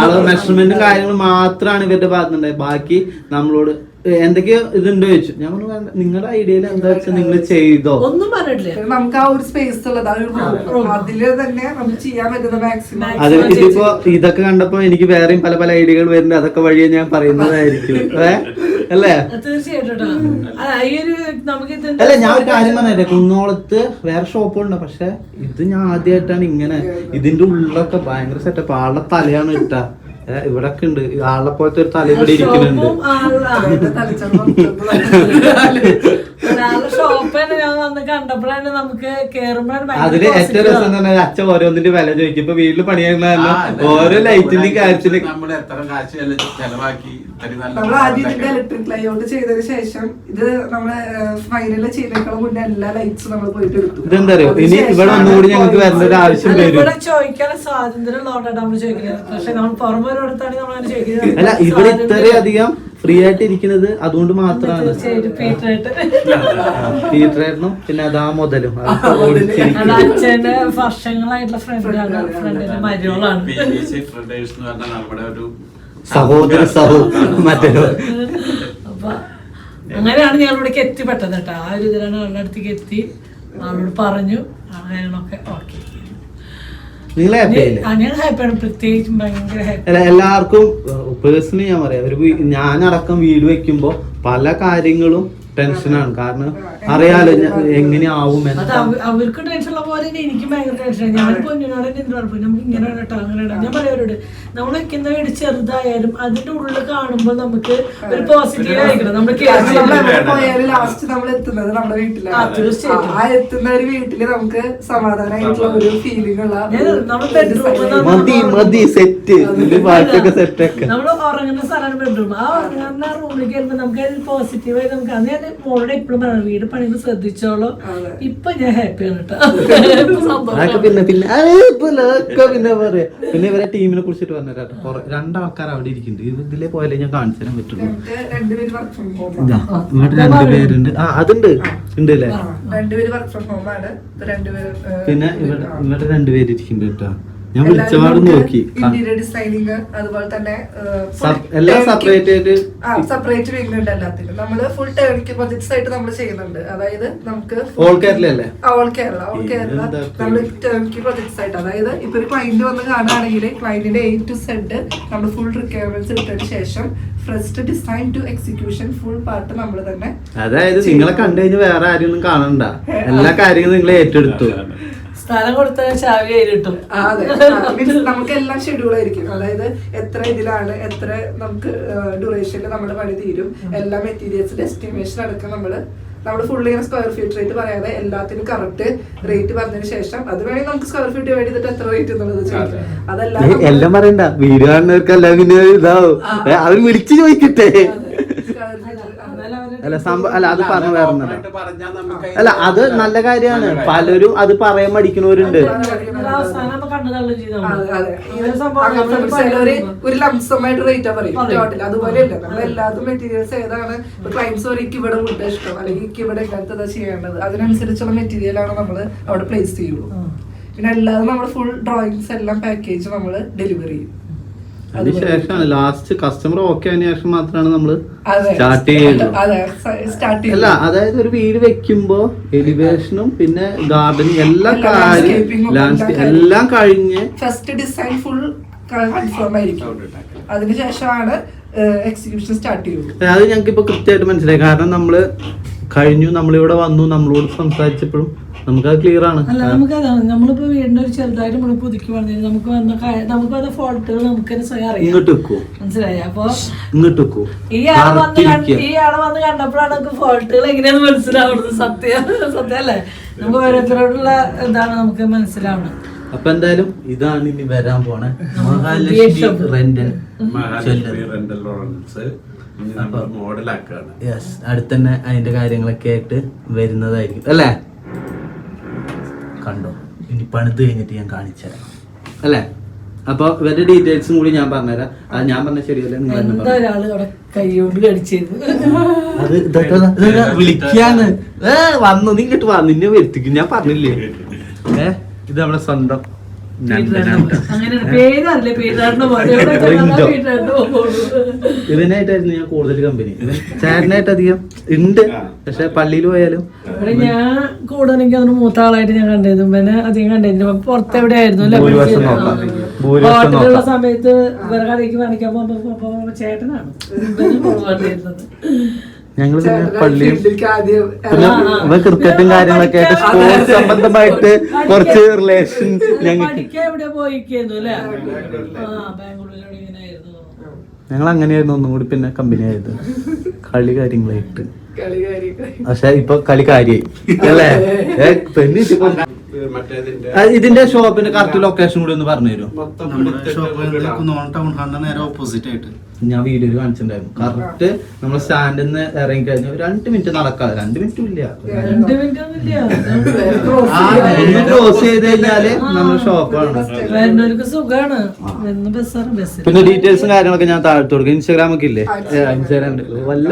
അളവ് മെഷർമെന്റും കാര്യങ്ങളും മാത്രമാണ് ഇവരുടെ ഭാഗത്തുണ്ടായത്. ബാക്കി നമ്മളോട് എന്തൊക്കെയോ ഇതുണ്ടോ ചോദിച്ചു. ഞാൻ പറഞ്ഞു നിങ്ങളുടെ ഐഡിയയിൽ എന്താ വെച്ചാൽ നിങ്ങൾ ചെയ്തോ, ഒന്നും പറഞ്ഞിട്ടില്ല. നമുക്ക് ആ ഒരു സ്പേസ് ഉള്ളത് അതില് തന്നെ നമുക്ക് ചെയ്യാൻ പറ്റുന്ന മാക്സിമം. അത് ഇതിപ്പോ ഇതൊക്കെ കണ്ടപ്പോ എനിക്ക് വേറെയും പല പല ഐഡിയകൾ വരുന്നുണ്ട്. അതൊക്കെ വഴിയെ ഞാൻ പറയുന്നതായിരിക്കും. അല്ലേ? അല്ല, ഞാൻ ഒരു കാര്യം പറഞ്ഞേ, കുന്നോളത്ത് വേറെ ഷോപ്പുണ്ട്, പക്ഷെ ഇത് ഞാൻ ആദ്യമായിട്ടാണ് ഇങ്ങനെ. ഇതിന്റെ ഉള്ളൊക്കെ ഭയങ്കര സെറ്റപ്പ്. ആളുടെ തലയാണ് ഇട്ട ഇവിടെ ഒക്കെ ഉണ്ട് ആളെ പോലത്തെ ഒരു തല ഇവിടെ ഇരിക്കുന്നുണ്ട്. ഷോപ്പ് ഞാൻ വന്ന് കണ്ടപ്പോഴാണ് നമുക്ക് കേറുമ്പോഴാണ് അതില് ഏറ്റവും രസം തന്നെ അച്ഛൻ ഓരോന്നിന്റെ വില ചോദിക്കും. ഇപ്പൊ വീട്ടില് പണിയാകുന്ന ഓരോ ലൈറ്റിന്റെയും കാര്യത്തില് നമ്മൾ എത്ര കാശ് ചെലവാക്കി നമ്മൾ ആദ്യം ഇതിന്റെ ഇലക്ട്രിക് ലൈഔട്ട് ചെയ്തതിന് ശേഷം ഇത് നമ്മള് ഫൈനല് ചെയ്തേക്കാളും മുന്നേ എല്ലാ ലൈറ്റ്സും നമ്മൾ പോയിട്ട് എടുത്തു. ഇതെന്താ അറിയോ, ഇനി ഇവിടെ ഒന്നുകൂടി ഞങ്ങൾക്ക് വരേണ്ട ഒരു ആവശ്യം വരും. ഇവിടെ ചോദിക്കാൻ സ്വാതന്ത്ര്യം ഉള്ളതുകൊണ്ടാണ് നമ്മൾ ചോദിക്കുന്നത്. പക്ഷെ നമ്മൾ പുറമെ ഒരിടത്താണ് നമ്മൾ ചോദിക്കുന്നത്. അല്ല ഇവിടെ ഇത്രയധികം ഫ്രീ ആയിട്ട് ഇരിക്കുന്നത് അതുകൊണ്ട് മാത്രമാണ്. തിയേറ്ററായിരുന്നു പിന്നെ അതാ മുതലും അച്ഛന്റെ വർഷങ്ങളായിട്ടുള്ള ഫ്രണ്ടിന്റെ മരുകളാണ്. നമ്മുടെ ഒരു അപ്പൊ അങ്ങനെയാണ് ഞങ്ങൾ ഇവിടേക്ക് എത്തിപ്പെട്ടത് കേട്ടോ. ആ ഒരു ഇതിലാണ് ആളുടെ അടുത്തേക്ക് എത്തി, ആളോട് പറഞ്ഞു, ഞങ്ങളൊക്കെ ഓക്കെ. ഞാൻ ഹാപ്പിയാണ്, പ്രത്യേകിച്ചും ഭയങ്കര ഹാപ്പി. എല്ലാവർക്കും പേഴ്സണലി ഞാൻ പറയാം, ഞാനടക്കം വീട് വെക്കുമ്പോ പല കാര്യങ്ങളും ടെൻഷനാണ്. കാരണം അറിയാലോ എങ്ങനെയാവും അത് അവർക്ക് ടെൻഷനുള്ള പോലെ തന്നെ എനിക്കും ഭയങ്കര ടെൻഷനാണ്. ഞാൻ പൊന്നിനോട് എന്ത് കുഴപ്പം, നമുക്ക് ഇങ്ങനെ കേട്ടോ അങ്ങനെ ഇടാം. ഞാൻ പറയാവരോട് നമ്മൾ വെക്കുന്ന വീട് ചെറുതായാലും അതിന്റെ ഉള്ളിൽ കാണുമ്പോൾ നമുക്ക് ഒരു പോസിറ്റീവ് ആയിരിക്കണം. നമ്മൾ ലാസ്റ്റ് നമ്മൾ എത്തുന്നത് നമ്മുടെ വീട്ടിലാണ്. ആ എത്തുന്ന ഒരു വീട്ടില് നമുക്ക് സമാധാനമായിട്ടുള്ള ഒരു ഫീലിംഗ് ഉള്ള നമ്മൾ ഉറങ്ങുന്ന സ്ഥലമാണ് ബെഡ്റൂം. ആ ഉറങ്ങുന്ന റൂമിലേക്ക് വരുമ്പോൾ നമുക്ക് പോസിറ്റീവായി നമുക്ക് അന്ന് ഞാൻ മോളോട് എപ്പോഴും പറയണം, വീട് പണിയുമ്പോൾ ശ്രദ്ധിച്ചോളൂ. ഇപ്പൊ ഞാൻ ഹാപ്പിയാണ് കേട്ടോ. പിന്നെ പറയാ. പിന്നെ ഇവരെ ടീമിനെ കുറിച്ചിട്ട് പറഞ്ഞോ, രണ്ടാൾക്കാർ അവിടെ ഇരിക്കുന്നുണ്ട്. ഇതിലെ പോയാലേ ഞാൻ കാണിച്ചു തരാൻ പറ്റുള്ളൂ. ഇവിടെ രണ്ടുപേരുണ്ട്. അതുണ്ട് ഉണ്ട് അല്ലേ. പിന്നെ ഇവിടെ രണ്ടുപേര് ഇരിക്കുന്നുണ്ട് കേട്ടോ. ഞാൻ വിളിച്ചപാട് നോക്കി. ഇന്റീരിയർ ഡിസൈനിങ് അതുപോലെ തന്നെ എല്ലാം സെപ്പറേറ്റ് ആയിട്ട് സെപ്പറേറ്റ് വിങ് ഉണ്ട്. എല്ലാത്തിനും നമ്മള് ഫുൾ ടേണിക്ക് പ്രൊജക്ട്സ് ആയിട്ട് നമ്മൾ ചെയ്യുന്നുണ്ട്. അതായത് നമുക്ക് ഓൾ കേരള ഓൾ കേരള നമ്മൾ ടേണിക്ക് പ്രൊജക്ട്സ് ആയിട്ട്, അതായത് ഇപ്പൊ ഒരു ക്ലയന്റ് വന്ന് കാണുകയാണെങ്കിൽ ക്ലയന്റിന്റെ A to Z നമ്മൾ ഫുൾ റിക്വയർമെന്റ്സ് ഇട്ടതിന് ശേഷം first design to execution full part നമ്മൾ തന്നെ. അതായത് നിങ്ങളെ കണ്ടു കഴിഞ്ഞ് വേറെ ആരും ഒന്നും കാണണ്ട, എല്ലാ കാര്യങ്ങളും നിങ്ങൾ ഏറ്റെടുത്തു. സ്ഥലം കൊടുത്താൽ ചാവി കിട്ടും. നമുക്ക് എല്ലാം ഷെഡ്യൂൾ ആയിരിക്കും. അതായത് എത്ര ഇതിലാണ്, എത്ര നമുക്ക് ഡ്യൂറേഷനിൽ നമ്മുടെ പണി തീരും, എല്ലാ മെറ്റീരിയൽസിന്റെ എസ്റ്റിമേഷൻ അടക്കം നമ്മള് ഫുള്ളി സ്ക്വയർ ഫീറ്റ് റേറ്റ് പറയാതെ എല്ലാത്തിനും കറക്റ്റ് റേറ്റ് പറഞ്ഞതിന് ശേഷം അത് വേണമെങ്കിൽ നമുക്ക് സ്ക്വയർ ഫീറ്റ് ഡിവൈഡ് ചെയ്തിട്ട് എത്ര റേറ്റ് എന്നുള്ളത് ചോദിക്കാം. അതെല്ലാം എല്ലാം പറയണ്ട, വീഡിയോ കാണുന്നവർക്കല്ല പിന്നെ ഇതാവും, അവർ വിളിച്ചു ചോദിക്കട്ടെ. അല്ല സംഭവം അല്ല, അത് പറഞ്ഞു വേറൊന്നല്ല. അല്ല അത് നല്ല കാര്യമാണ്. പലരും അത് പറയാൻ മടിക്കുന്നവരുണ്ട്. ഒരു ലംസമായിട്ട് റേറ്റാ പറയും ടോട്ടൽ. അതുപോലെയല്ല, നമ്മൾ എല്ലാത്തും മെറ്റീരിയൽസ് ഏതാണ് ക്ലൈംസ് വരെയ്ക്ക് ഇവിടെ ഫുഡ് ഇഷ്ടം അല്ലെങ്കിൽ ഇവിടെ ഇങ്ങനത്തെ ചെയ്യേണ്ടത്, അതിനനുസരിച്ചുള്ള മെറ്റീരിയലാണ് നമ്മൾ അവിടെ പ്ലേസ് ചെയ്യുള്ളൂ. പിന്നെ അല്ലാതെ നമ്മൾ ഫുൾ ഡ്രോയിങ്സ് എല്ലാം പാക്കേജ് നമ്മൾ ഡെലിവറി ചെയ്യും. അതിനുശേഷമാണ് ലാസ്റ്റ് കസ്റ്റമർ ഓക്കെ ആയതിനു ശേഷം മാത്രമാണ് നമ്മള് സ്റ്റാർട്ട് ചെയ്യുള്ളൂ. അല്ല അതായത് ഒരു വീട് വെക്കുമ്പോ എലിവേഷനും പിന്നെ ഗാർഡനിങ് എല്ലാ കാര്യം ലാൻഡ്സ്കേപ്പ് എല്ലാം കഴിഞ്ഞ് ഫസ്റ്റ് ഡിസൈൻ ഫുൾ കൺഫേം ആയിരിക്കും. അതിനുശേഷമാണ് എക്സിക്യൂഷൻ സ്റ്റാർട്ട് ചെയ്യുള്ളൂ. അത് ഞങ്ങൾക്ക് ഇപ്പൊ കൃത്യമായിട്ട് മനസ്സിലായി. കാരണം നമ്മള് കഴിഞ്ഞു, നമ്മളിവിടെ വന്നു, നമ്മളോട് സംസാരിച്ചപ്പോഴും നമുക്കത് ക്ലിയർ ആണ്. അല്ല നമുക്കതാണ്, നമ്മളിപ്പോ വീടിന്റെ ഒരു ചെറുതായിട്ട് നമ്മൾ പുതുക്കി പറഞ്ഞാൽ നമുക്ക് വന്ന ഫോൾട്ടുകൾ നമുക്ക് തന്നെ സ്വയം അറിയാം. ഇങ്ങോട്ട് വെക്കൂ, മനസ്സിലായി. അപ്പൊ ഇങ്ങോട്ട് വെക്കൂ. ഈ ആളെ വന്ന് കണ്ടപ്പോഴാണ് നമുക്ക് ഫോൾട്ടുകൾ എങ്ങനെയാന്ന് മനസ്സിലാവുന്നത്. സത്യമല്ലേ, നമുക്ക് ഓരോരുത്തരോടുള്ള എന്താണ് നമുക്ക് മനസ്സിലാവണം. അപ്പൊ എന്തായാലും ഇതാണ് ഇനി വരാൻ പോണേ മോഡലാക്കാണ്. യെസ്, അടുത്തന്നെ അതിന്റെ കാര്യങ്ങളൊക്കെ ആയിട്ട് വരുന്നതായിരിക്കും അല്ലേ. കണ്ടോ, ഇനി പണിത് കഴിഞ്ഞിട്ട് ഞാൻ കാണിച്ചുതരാം അല്ലേ. അപ്പൊ ഇവരുടെ ഡീറ്റെയിൽസും കൂടി ഞാൻ പറഞ്ഞുതരാം. അത് ഞാൻ പറഞ്ഞ ശരിയല്ലേ, നിങ്ങൾ അത് വിളിക്കാന്ന് വന്നു നിങ്ങട്ട് വന്നു നിന്നെ വരുത്തിക്കും. ഞാൻ പറഞ്ഞില്ലേ, ഇത് നമ്മുടെ സ്വന്തം ഇവനായിട്ടായിരുന്നു ഞാൻ കൂടുതൽ കമ്പനി. ചേട്ടനായിട്ട് അധികം ഉണ്ട്, പക്ഷെ പള്ളിയിൽ പോയാലും ഞാൻ കൂടുതലെങ്കിൽ അതിന് മൂത്ത ആളായിട്ട് ഞാൻ കണ്ടിരുന്നു. പിന്നെ അധികം കണ്ടിരുന്നു പുറത്ത് എവിടെ ആയിരുന്നു ഹോട്ടലുള്ള സമയത്ത് വേറെ കടയ്ക്ക് കാണിക്കാൻ പോകുമ്പോ ചേട്ടനാണ് കണ്ടിരുന്നത്. ഞങ്ങൾ പിന്നെ ചേട്ടനാ പള്ളിയും ഫീൽഡിലേക്ക് ആദ്യം പിന്നെ ക്രിക്കറ്റും കാര്യങ്ങളൊക്കെ ആയിട്ട് സ്പോർട്സ് സംബന്ധമായിട്ട് കുറച്ച് റിലേഷൻ ഞങ്ങൾക്ക് പഠിക്കാൻ എവിടെ പോയിക്കുന്നു അല്ലേ? ബാംഗ്ലൂരിലൂടെ ഇങ്ങനെ ആയിരുന്നു. ഞങ്ങൾ അങ്ങനെയായിരുന്നു ഒന്നും കൂടി പിന്നെ കമ്പനി ആയത് കളി കാര്യങ്ങളായിട്ട്. കളി കാര്യങ്ങൾ. പക്ഷെ ഇപ്പൊ കളി കാര്യായി അല്ലേ? പെണ്ണ് ഇതിന്റെ ഷോപ്പിന്റെ കറക്റ്റ് ലൊക്കേഷൻ കൂടി ഒന്ന് പറഞ്ഞു തരുമോ? നേരെ ഓപ്പോസിറ്റ് ആയിട്ട് ഞാൻ വീഡിയോയിൽ കാണിച്ചിട്ടുണ്ടായിരുന്നു. കറക്റ്റ് നമ്മൾ സ്റ്റാൻഡിൽ നിന്ന് ഇറങ്ങി കഴിഞ്ഞാൽ 2 മിനിറ്റ് നടക്കാം. 2 മിനിറ്റും ഇല്ല, 2 മിനിറ്റ് ഒന്നുമില്ല. ഒന്ന് ക്രോസ് ചെയ്ത് കഴിഞ്ഞാല് നമ്മുടെ ഷോപ്പാണ്. വരുന്നവർക്ക് സുഖാണ്. വരുന്ന ബസ്സാണ് ബസ്. പിന്നെ ഡീറ്റെയിൽസും കാര്യങ്ങളൊക്കെ ഞാൻ താഴത്ത് കൊടുക്കും. ഇൻസ്റ്റാഗ്രാമൊക്കെ ഇല്ലേ? ഇൻസ്റ്റാഗ്രാമിൽ വല്ല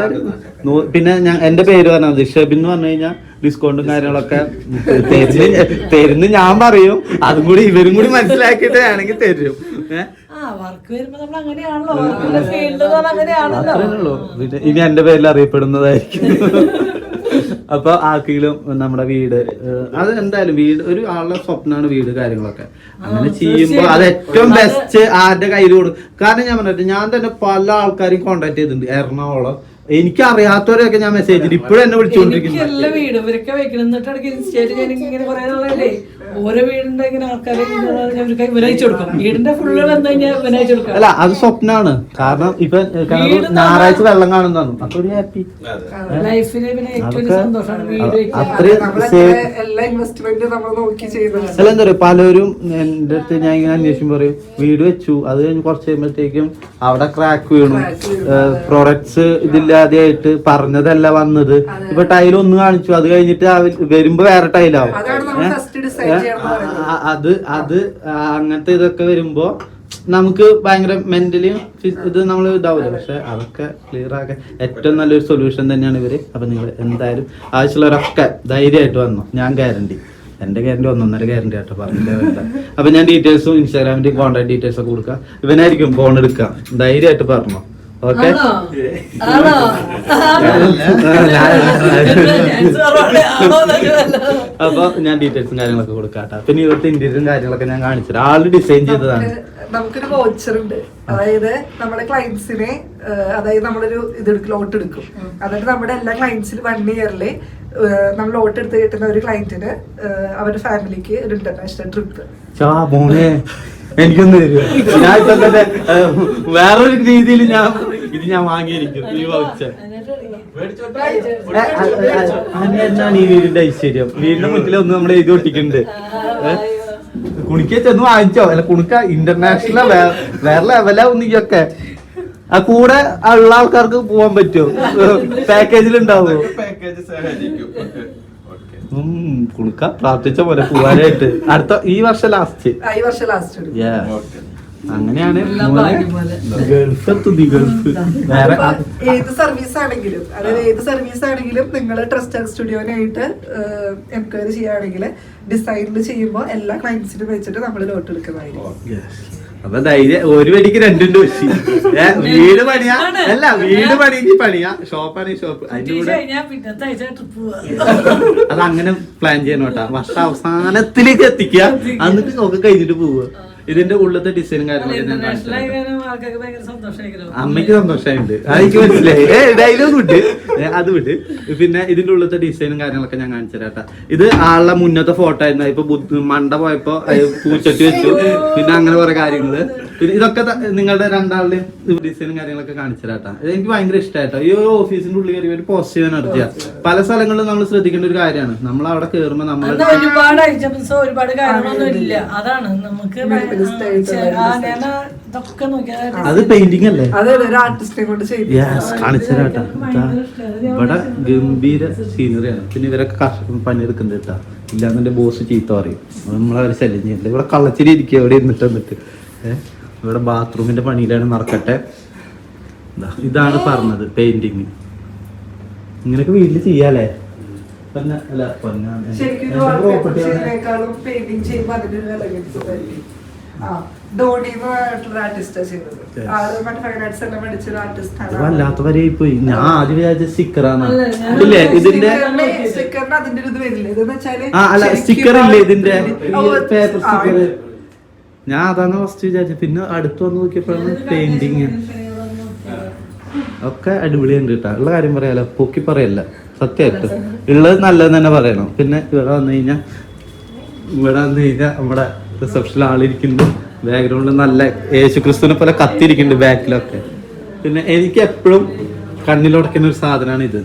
പിന്നെ ഞാൻ എന്റെ പേര് പറഞ്ഞത് ഷെബിൻ എന്ന് പറഞ്ഞു കഴിഞ്ഞാൽ ഡിസ്കൗണ്ടും കാര്യങ്ങളൊക്കെ തരുന്നു ഞാൻ പറയും. അതും കൂടി ഇവരും കൂടി മനസ്സിലാക്കിയിട്ട് ആണെങ്കിൽ തരും. വർക്ക് വരുമ്പോ നമ്മൾ അങ്ങനെയാണല്ലോ. വർക്കിന്റെ ഫീൽഡ് അങ്ങനെയാണല്ലോ. പിന്നെ ഇനി എന്റെ പേരിൽ അറിയപ്പെടുന്നതായിരിക്കും. അപ്പൊ ആർക്കെങ്കിലും നമ്മുടെ വീട് അത് എന്തായാലും വീട് ഒരു ആളുടെ സ്വപ്നമാണ് വീട് കാര്യങ്ങളൊക്കെ. അങ്ങനെ ചെയ്യുമ്പോ അത് ഏറ്റവും ബെസ്റ്റ് ആരുടെ കയ്യിൽ കൊടുക്കും. കാരണം ഞാൻ പറഞ്ഞിട്ട് ഞാൻ തന്നെ പല ആൾക്കാരെയും കോണ്ടാക്ട് ചെയ്തിട്ടുണ്ട്. എറണാകുളം എനിക്ക് അറിയാത്തവരൊക്കെ ഞാൻ മെസ്സേജ് ചെയ്തിട്ട് ഇപ്പോഴും എന്നെ വിളിച്ചുകൊണ്ടിരിക്കുന്നു. എല്ലാ വീട് ഇവരൊക്കെ വെക്കണം. എന്നിട്ട് ഇൻസ്റ്റയിൽ ഞാൻ ഇങ്ങനെ കുറെ നാളല്ലേ ഓരോ വീടിന്റെ ഇങ്ങനെ ആൾക്കാരെ ഇവരയച്ചു കൊടുക്കും. വീടിന്റെ ഫുള്ള് വന്നു കഴിഞ്ഞാൽ ഇവരയച്ചു കൊടുക്കും. അല്ല അത് സ്വപ്നമാണ്. കാരണം ഇപ്പൊ ഞായറാഴ്ച വെള്ളം കാണുന്നതാണ് അപ്പൊ ഒരു ഹാപ്പി ലൈഫില് പിന്നെ ഏറ്റവും സന്തോഷമാണ് വീട്. എല്ലാ ഇൻവെസ്റ്റ്മെന്റും നമ്മൾ നോക്കി ചെയ്യുന്നത്. അല്ല എന്താ പറയുക, പലരും എന്റെ അടുത്ത് ഞാൻ ഇങ്ങനെ അന്വേഷിക്കും പറയും വീട് വെച്ചു അത് കഴിഞ്ഞ് കുറച്ച് കഴിയുമ്പോഴത്തേക്കും അവിടെ ക്രാക്ക് വീണു, പ്രൊഡക്ട്സ് ഇതില്ലാതെയായിട്ട് പറഞ്ഞതല്ല വന്നത്. ഇപ്പൊ ടൈൽ ഒന്ന് കാണിച്ചു അത് കഴിഞ്ഞിട്ട് വരുമ്പോ വേറെ ടൈലാവും. അത് അങ്ങനത്തെ ഇതൊക്കെ വരുമ്പോ നമുക്ക് ഭയങ്കര മെന്റലി ഇത് നമ്മൾ ഇതാവില്ല. പക്ഷെ അതൊക്കെ ക്ലിയർ ആക്കാൻ ഏറ്റവും നല്ലൊരു സൊല്യൂഷൻ തന്നെയാണ് ഇവര്. അപ്പൊ നിങ്ങൾ എന്തായാലും ആവശ്യമുള്ളവരൊക്കെ ധൈര്യമായിട്ട് വന്നോ. ഞാൻ ഗ്യാരണ്ടി, എന്റെ ഗ്യാരണ്ടി 1.5 ഗ്യാരണ്ടി ആട്ടോ പറഞ്ഞില്ല. അപ്പൊ ഞാൻ ഡീറ്റെയിൽസും ഇൻസ്റ്റാഗ്രാമിന്റെ കോൺടാക്ട് ഡീറ്റെയിൽസ് ഒക്കെ കൊടുക്കാം. ഇവനായിരിക്കും ഫോൺ എടുക്കാം. ധൈര്യമായിട്ട് പറഞ്ഞോ. ഓക്കെ അപ്പൊ ഞാൻ ഡീറ്റെയിൽസും കാര്യങ്ങളൊക്കെ കൊടുക്കാട്ടോ. പിന്നെ ഇവിടുത്തെ ഇന്റീരിയറും കാര്യങ്ങളൊക്കെ ഞാൻ കാണിച്ചത് ആള് ഡിസൈൻ ചെയ്തതാണ്. നമുക്കൊരു വോച്ചർ ഉണ്ട്. അതായത് നമ്മുടെ ക്ലയൻസിനെ അതായത് നമ്മളൊരു ഇതെടുക്കും, ലോട്ട് എടുക്കും. എന്നിട്ട് നമ്മുടെ എല്ലാ ക്ലയൻസിനും 1 ഇയറില് നമ്മൾ ലോട്ട് എടുത്ത് കിട്ടുന്ന ഒരു ക്ലയന്റിന് അവരുടെ ഫാമിലിക്ക് ഒരു ഇന്റർനാഷണൽ ട്രിപ്പ്. എനിക്കൊന്നും തരുമോ? ഞാൻ ഇപ്പൊ തന്നെ വേറൊരു രീതിയിൽ ഞാൻ വാങ്ങിയിരിക്കും ഈ വൗച്ചർ. എന്നാണ് ഈ വീടിന്റെ ഐശ്വര്യം. വീടിന്റെ മുന്നിലൊന്നും നമ്മൾ എഴുതി ഒട്ടിക്കുന്നുണ്ട്. കുണിക്ക ചെന്ന് വാങ്ങിച്ചോ? അല്ല കുണിക്ക ഇന്റർനാഷണൽ വേറെ ലെവലാ ഒന്നിക്കൊക്കെ. ആ കൂടെ ഉള്ള ആൾക്കാർക്ക് പോവാൻ പറ്റുമോ? പാക്കേജിൽ ഉണ്ടാവുമോ? കുണുക്ക പ്രാർത്ഥിച്ച പോലെ പോവാനായിട്ട് ഈ വർഷം ലാസ്റ്റ് അങ്ങനെയാണ്. ഗൾഫ് വേറെ ഏത് സർവീസ് ആണെങ്കിലും, അതായത് ഏത് സർവീസ് ആണെങ്കിലും നിങ്ങൾ ട്രസ്റ്റ് സ്റ്റുഡിയോനായിട്ട് എൻക്വയറി ചെയ്യുകയാണെങ്കിൽ ഡിസൈനിൽ ചെയ്യുമ്പോൾ എല്ലാ ക്ലയൻസിനും വെച്ചിട്ട് നമ്മൾ ലോട്ട് എടുക്കുന്നതായിരിക്കും. അപ്പൊ ധൈര്യം ഒരു പണിക്ക് 2 ഡോസി. വീട് പണിയാ അല്ല വീട് പണിക്ക് പണിയാ, ഷോപ്പാണ് ഷോപ്പ്. അതിന്റെ കൂടെ അത് അങ്ങനെ പ്ലാൻ ചെയ്യണം കേട്ടാ. വർഷം അവസാനത്തിലേക്ക് എത്തിക്കുക, എന്നിട്ട് നോക്കി കഴിഞ്ഞിട്ട് പോവുക. ഇതിന്റെ ഉള്ളത്തെ ഡിസൈനും കാര്യങ്ങളൊക്കെ ഞാൻ അമ്മയ്ക്ക് സന്തോഷമായിട്ടുണ്ട്. അതെനിക്ക് മനസ്സിലായി. ഡയലോഗ് വിട്ട് അത് വിട്ട്. പിന്നെ ഇതിന്റെ ഉള്ളത്തെ ഡിസൈനും കാര്യങ്ങളൊക്കെ ഞാൻ കാണിച്ചു തരാട്ടാ. ഇത് ആളുടെ മുന്നത്തെ ഫോട്ടോ ആയിരുന്നു. ഇപ്പൊ മണ്ട പോയപ്പോ പൂച്ചട്ടി വെച്ചു. പിന്നെ അങ്ങനെ കുറെ കാര്യങ്ങള്. പിന്നെ ഇതൊക്കെ നിങ്ങളുടെ രണ്ടാളുടെയും ഡിസൈനും കാര്യങ്ങളൊക്കെ കാണിച്ചു തരാട്ടാ. എനിക്ക് ഭയങ്കര ഇഷ്ടമായിട്ടോ. ഈ ഒരു ഓഫീസിന്റെ ഉള്ളിൽ കയറി ഒരു പോസിറ്റീവ് എനർജിയാ. പല സ്ഥലങ്ങളിലും നമ്മൾ ശ്രദ്ധിക്കേണ്ട ഒരു കാര്യമാണ്. നമ്മൾ അവിടെ കയറുമ്പോൾ നമ്മൾ ഒരുപാട് ഐറ്റംസ് ഒരുപാട് കാര്യങ്ങളൊന്നും ഇല്ല. അതാണ് നമുക്ക് അത് പെയിന്റിംഗ് അല്ലേ? കാണിച്ചു തരാട്ടാ. ഇവിടെ ഗംഭീര സീനറിയാണ്. പിന്നെ ഇവരൊക്കെ പണിയെടുക്കുന്നുണ്ട് കേട്ടാ. ഇല്ലാന്നെ ബോസ് ചീത്ത പറയും. നമ്മളവരെ ശല്യം ചെയ്യണ്ട. ഇവിടെ കള്ളച്ചിരി ഇരിക്കുക എവിടെ ഇരുന്നിട്ട്. ഇവിടെ ബാത്റൂമിന്റെ പണിയിലാണ് നടക്കട്ടെ. ഇതാണ് പറഞ്ഞത് പെയിന്റിങ്. ഇങ്ങനെയൊക്കെ വീട്ടിൽ ചെയ്യാലേ? വല്ലാത്തവരെ പോയി. ഞാൻ ആദ്യം വിചാരിച്ച സ്റ്റിക്കറാണ്. ഇല്ലേ ഇതിന്റെ? അല്ല സ്റ്റിക്കർ ഇല്ലേ ഇതിന്റെ പേപ്പർ സ്റ്റിക്കർ? ഞാൻ അതാണ് ഫസ്റ്റ് വിചാരിച്ചത്. പിന്നെ അടുത്ത് വന്ന് നോക്കിയപ്പോഴാണ് പെയിന്റിങ്. ഒക്കെ അടിപൊളിയുണ്ട് കേട്ടോ. ഉള്ള കാര്യം പറയാലോ, പൊക്കി പറയല്ല, സത്യമായിട്ട് ഉള്ളത് നല്ലതെന്ന് തന്നെ പറയണം. പിന്നെ ഇവിടെ വന്നു കഴിഞ്ഞാൽ നമ്മുടെ റിസപ്ഷനിൽ ആളിരിക്കുന്നുണ്ട്, ബാക്ക്ഗ്രൗണ്ടിൽ നല്ല യേശുക്രിസ്തുവിനെ പോലെ കത്തിരിക്കുന്നുണ്ട് ബാക്കിലൊക്കെ. പിന്നെ എനിക്ക് എപ്പോഴും കണ്ണിലുടക്കുന്ന ഒരു സാധനമാണ് ഇത്,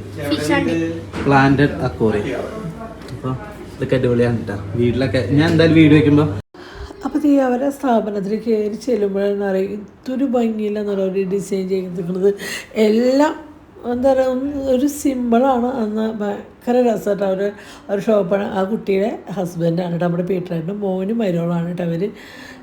പ്ലാന്റഡ് അക്വേറിയം. അപ്പോൾ ഇതൊക്കെ അടിപൊളിയാണ് കേട്ടോ. വീട്ടിലൊക്കെ ഞാൻ എന്തായാലും വീഡിയോ വയ്ക്കുമ്പോൾ അപ്പോൾ ഈ അവരെ സ്ഥാപനത്തിൽ കയറി ചെല്ലുമ്പോഴാണ് അറിയാം ഇതൊരു ഭംഗിയില്ലെന്ന് പറയുക. ഒരു ഡിസൈൻ ചെയ്തിരിക്കുന്നത് എല്ലാം എന്താ പറയുക, ഒരു സിമ്പിളാണ്. അന്ന് ഭയങ്കര രസമായിട്ട് ഒരു ഷോപ്പാണ്. ആ കുട്ടിയുടെ ഹസ്ബൻഡാണ് കേട്ടോ, നമ്മുടെ പീറ്ററായിട്ട് മോനും മരുമോളാണ് കേട്ടോ അവർ.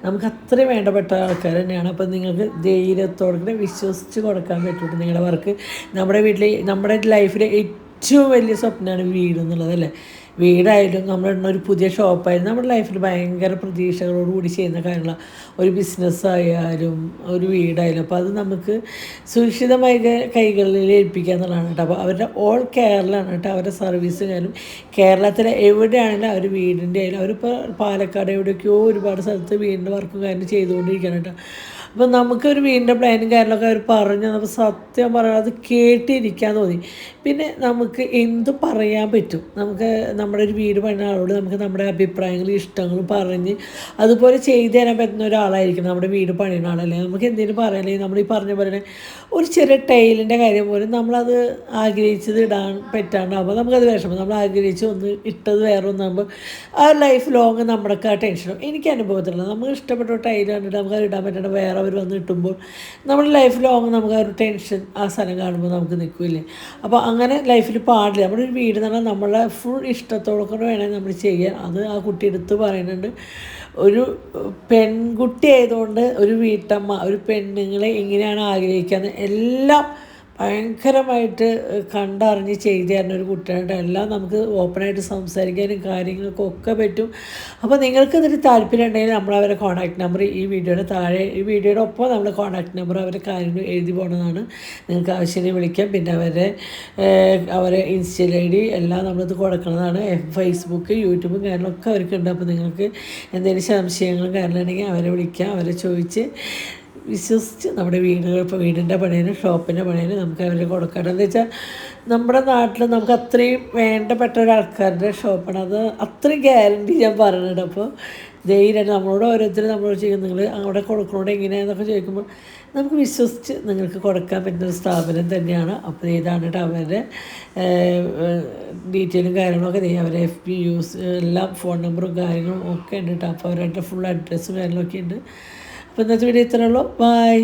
നമുക്ക് അത്രയും വേണ്ടപ്പെട്ട ആൾക്കാർ തന്നെയാണ്. അപ്പോൾ നിങ്ങൾക്ക് ധൈര്യത്തോടെ വിശ്വസിച്ച് കൊടുക്കാൻ പറ്റും നിങ്ങളുടെ വർക്ക്. നമ്മുടെ വീട്ടിൽ നമ്മുടെ ലൈഫിലെ ഏറ്റവും വലിയ സ്വപ്നമാണ് വീട് എന്നുള്ളതല്ലേ. വീടായാലും നമ്മളിടുന്ന പുതിയ ഷോപ്പായാലും നമ്മുടെ ലൈഫിൽ ഭയങ്കര പ്രതീക്ഷകളോടുകൂടി ചെയ്യുന്ന കാര്യങ്ങളാണ്. ഒരു ബിസിനസ്സായാലും ഒരു വീടായാലും. അപ്പോൾ അത് നമുക്ക് സുരക്ഷിതമായ കൈകളിൽ ഏൽപ്പിക്കുക എന്നുള്ളതാണ് കേട്ടോ. അപ്പോൾ അവരുടെ ഓൾ കേരളമാണ് കേട്ടോ അവരുടെ സർവീസ്. കാര്യം കേരളത്തിലെ എവിടെയാണെങ്കിലും അവർ വീടിൻ്റെ ആയാലും അവരിപ്പോൾ പാലക്കാട് എവിടെയൊക്കെയോ ഒരുപാട് സ്ഥലത്ത് വീടിൻ്റെ വർക്കും കാര്യം ചെയ്തുകൊണ്ടിരിക്കുകയാണ് കേട്ടോ. അപ്പോൾ നമുക്കൊരു വീടിൻ്റെ പ്ലാനും കാര്യങ്ങളൊക്കെ അവർ പറഞ്ഞു തന്നപ്പോൾ സത്യം പറയാം അത് കേട്ടിരിക്കാൻ തോന്നി. പിന്നെ നമുക്ക് എന്ത് പറയാൻ പറ്റും, നമുക്ക് നമ്മുടെ ഒരു വീട് പണിയുന്ന ആളോട് നമുക്ക് നമ്മുടെ അഭിപ്രായങ്ങളും ഇഷ്ടങ്ങളും പറഞ്ഞ് അതുപോലെ ചെയ്തു തരാൻ പറ്റുന്ന ഒരാളായിരിക്കണം നമ്മുടെ വീട് പണിയുന്ന ആളല്ലേ. നമുക്ക് എന്തെങ്കിലും പറയാനല്ലെങ്കിൽ നമ്മൾ ഈ പറഞ്ഞ പോലെ ഒരു ചെറിയ ടൈലിൻ്റെ കാര്യം പോലും നമ്മളത് ആഗ്രഹിച്ചത് ഇടാൻ പറ്റാണ്ടാകുമ്പോൾ നമുക്കത് വിഷമം. നമ്മൾ ആഗ്രഹിച്ച് ഒന്ന് ഇട്ടത് വേറെ ഒന്നാകുമ്പോൾ ആ ലൈഫ് ലോങ് നമ്മുടെയൊക്കെ ആ ടെൻഷനും എനിക്ക് അനുഭവത്തിലുള്ള നമുക്ക് ഇഷ്ടപ്പെട്ട ടൈൽ കണ്ടിട്ട് നമുക്ക് അത് ഇടാൻ പറ്റേണ്ട വേറെ അവർ വന്ന് കിട്ടുമ്പോൾ നമ്മുടെ ലൈഫ് ലോങ് നമുക്ക് ആ ഒരു ടെൻഷൻ ആ സ്ഥലം കാണുമ്പോൾ നമുക്ക് നിൽക്കില്ലേ. അപ്പോൾ അങ്ങനെ ലൈഫിൽ പാടില്ല. നമ്മുടെ ഒരു വീട് എന്ന് പറഞ്ഞാൽ നമ്മളെ ഫുൾ ഇഷ്ടത്തോടെ കൊണ്ട് വേണമെങ്കിൽ നമ്മൾ ചെയ്യാൻ. അത് ആ കുട്ടി എടുത്ത് പറയുന്നുണ്ട്. ഒരു പെൺകുട്ടി ആയതുകൊണ്ട് ഒരു വീട്ടമ്മ ഒരു പെണ്ണുങ്ങളെ എങ്ങനെയാണ് ആഗ്രഹിക്കുന്നത് എല്ലാം ഭയങ്കരമായിട്ട് കണ്ടറിഞ്ഞ് ചെയ്തു തരുന്ന ഒരു കുട്ടികളുടെ എല്ലാം നമുക്ക് ഓപ്പണായിട്ട് സംസാരിക്കാനും കാര്യങ്ങൾക്കും ഒക്കെ പറ്റും. അപ്പോൾ നിങ്ങൾക്കിതൊരു താല്പര്യം ഉണ്ടെങ്കിൽ നമ്മളവരെ കോൺടാക്ട് നമ്പർ ഈ വീഡിയോയുടെ താഴെ ഈ വീഡിയോയുടെ ഒപ്പം നമ്മുടെ കോൺടാക്ട് നമ്പർ അവരെ കാര്യങ്ങൾ എഴുതി പോകുന്നതാണ്. നിങ്ങൾക്ക് ആവശ്യത്തിന് വിളിക്കാം. പിന്നെ അവരെ ഇൻസ്റ്റയിൽ ഐ ഡി എല്ലാം നമ്മളിത് കൊടുക്കുന്നതാണ്. ഫേസ്ബുക്ക് യൂട്യൂബും കാര്യങ്ങളൊക്കെ അവർക്കുണ്ട്. അപ്പോൾ നിങ്ങൾക്ക് എന്തെങ്കിലും സംശയങ്ങളും കാര്യങ്ങളുണ്ടെങ്കിൽ അവരെ വിളിക്കാം. അവരെ ചോദിച്ച് വിശ്വസിച്ച് നമ്മുടെ വീടുകൾ ഇപ്പോൾ വീടിൻ്റെ പണിയിന് ഷോപ്പിൻ്റെ പണിയിന് നമുക്ക് അവർ കൊടുക്കണം. എന്താ വെച്ചാൽ നമ്മുടെ നാട്ടിൽ നമുക്ക് അത്രയും വേണ്ടപ്പെട്ട ഒരാൾക്കാരുടെ ഷോപ്പാണ്. അത് അത്രയും ഗ്യാരണ്ടി ഞാൻ പറയുന്നുണ്ട്. അപ്പോൾ ധൈര്യമായിട്ട് നമ്മളോട് ഓരോരുത്തരും നമ്മളോട് ചെയ്യും നിങ്ങൾ അവിടെ കൊടുക്കണോണ്ട് എങ്ങനെയാണെന്നൊക്കെ ചോദിക്കുമ്പോൾ നമുക്ക് വിശ്വസിച്ച് നിങ്ങൾക്ക് കൊടുക്കാൻ പറ്റുന്ന ഒരു സ്ഥാപനം തന്നെയാണ്. അപ്പോൾ ഇതാണ് കേട്ടോ അവരുടെ ഡീറ്റെയിലും കാര്യങ്ങളൊക്കെ അവരെ FB യൂസ് എല്ലാം ഫോൺ നമ്പറും കാര്യങ്ങളും ഒക്കെ ഉണ്ട് കേട്ടോ. അപ്പോൾ അവരുടെ ഫുൾ അഡ്രസ്സും കാര്യങ്ങളൊക്കെ ഉണ്ട്. അപ്പോൾ ഇന്നത്തെ വീഡിയോ ഇത്രയുള്ളൂ. ബൈ.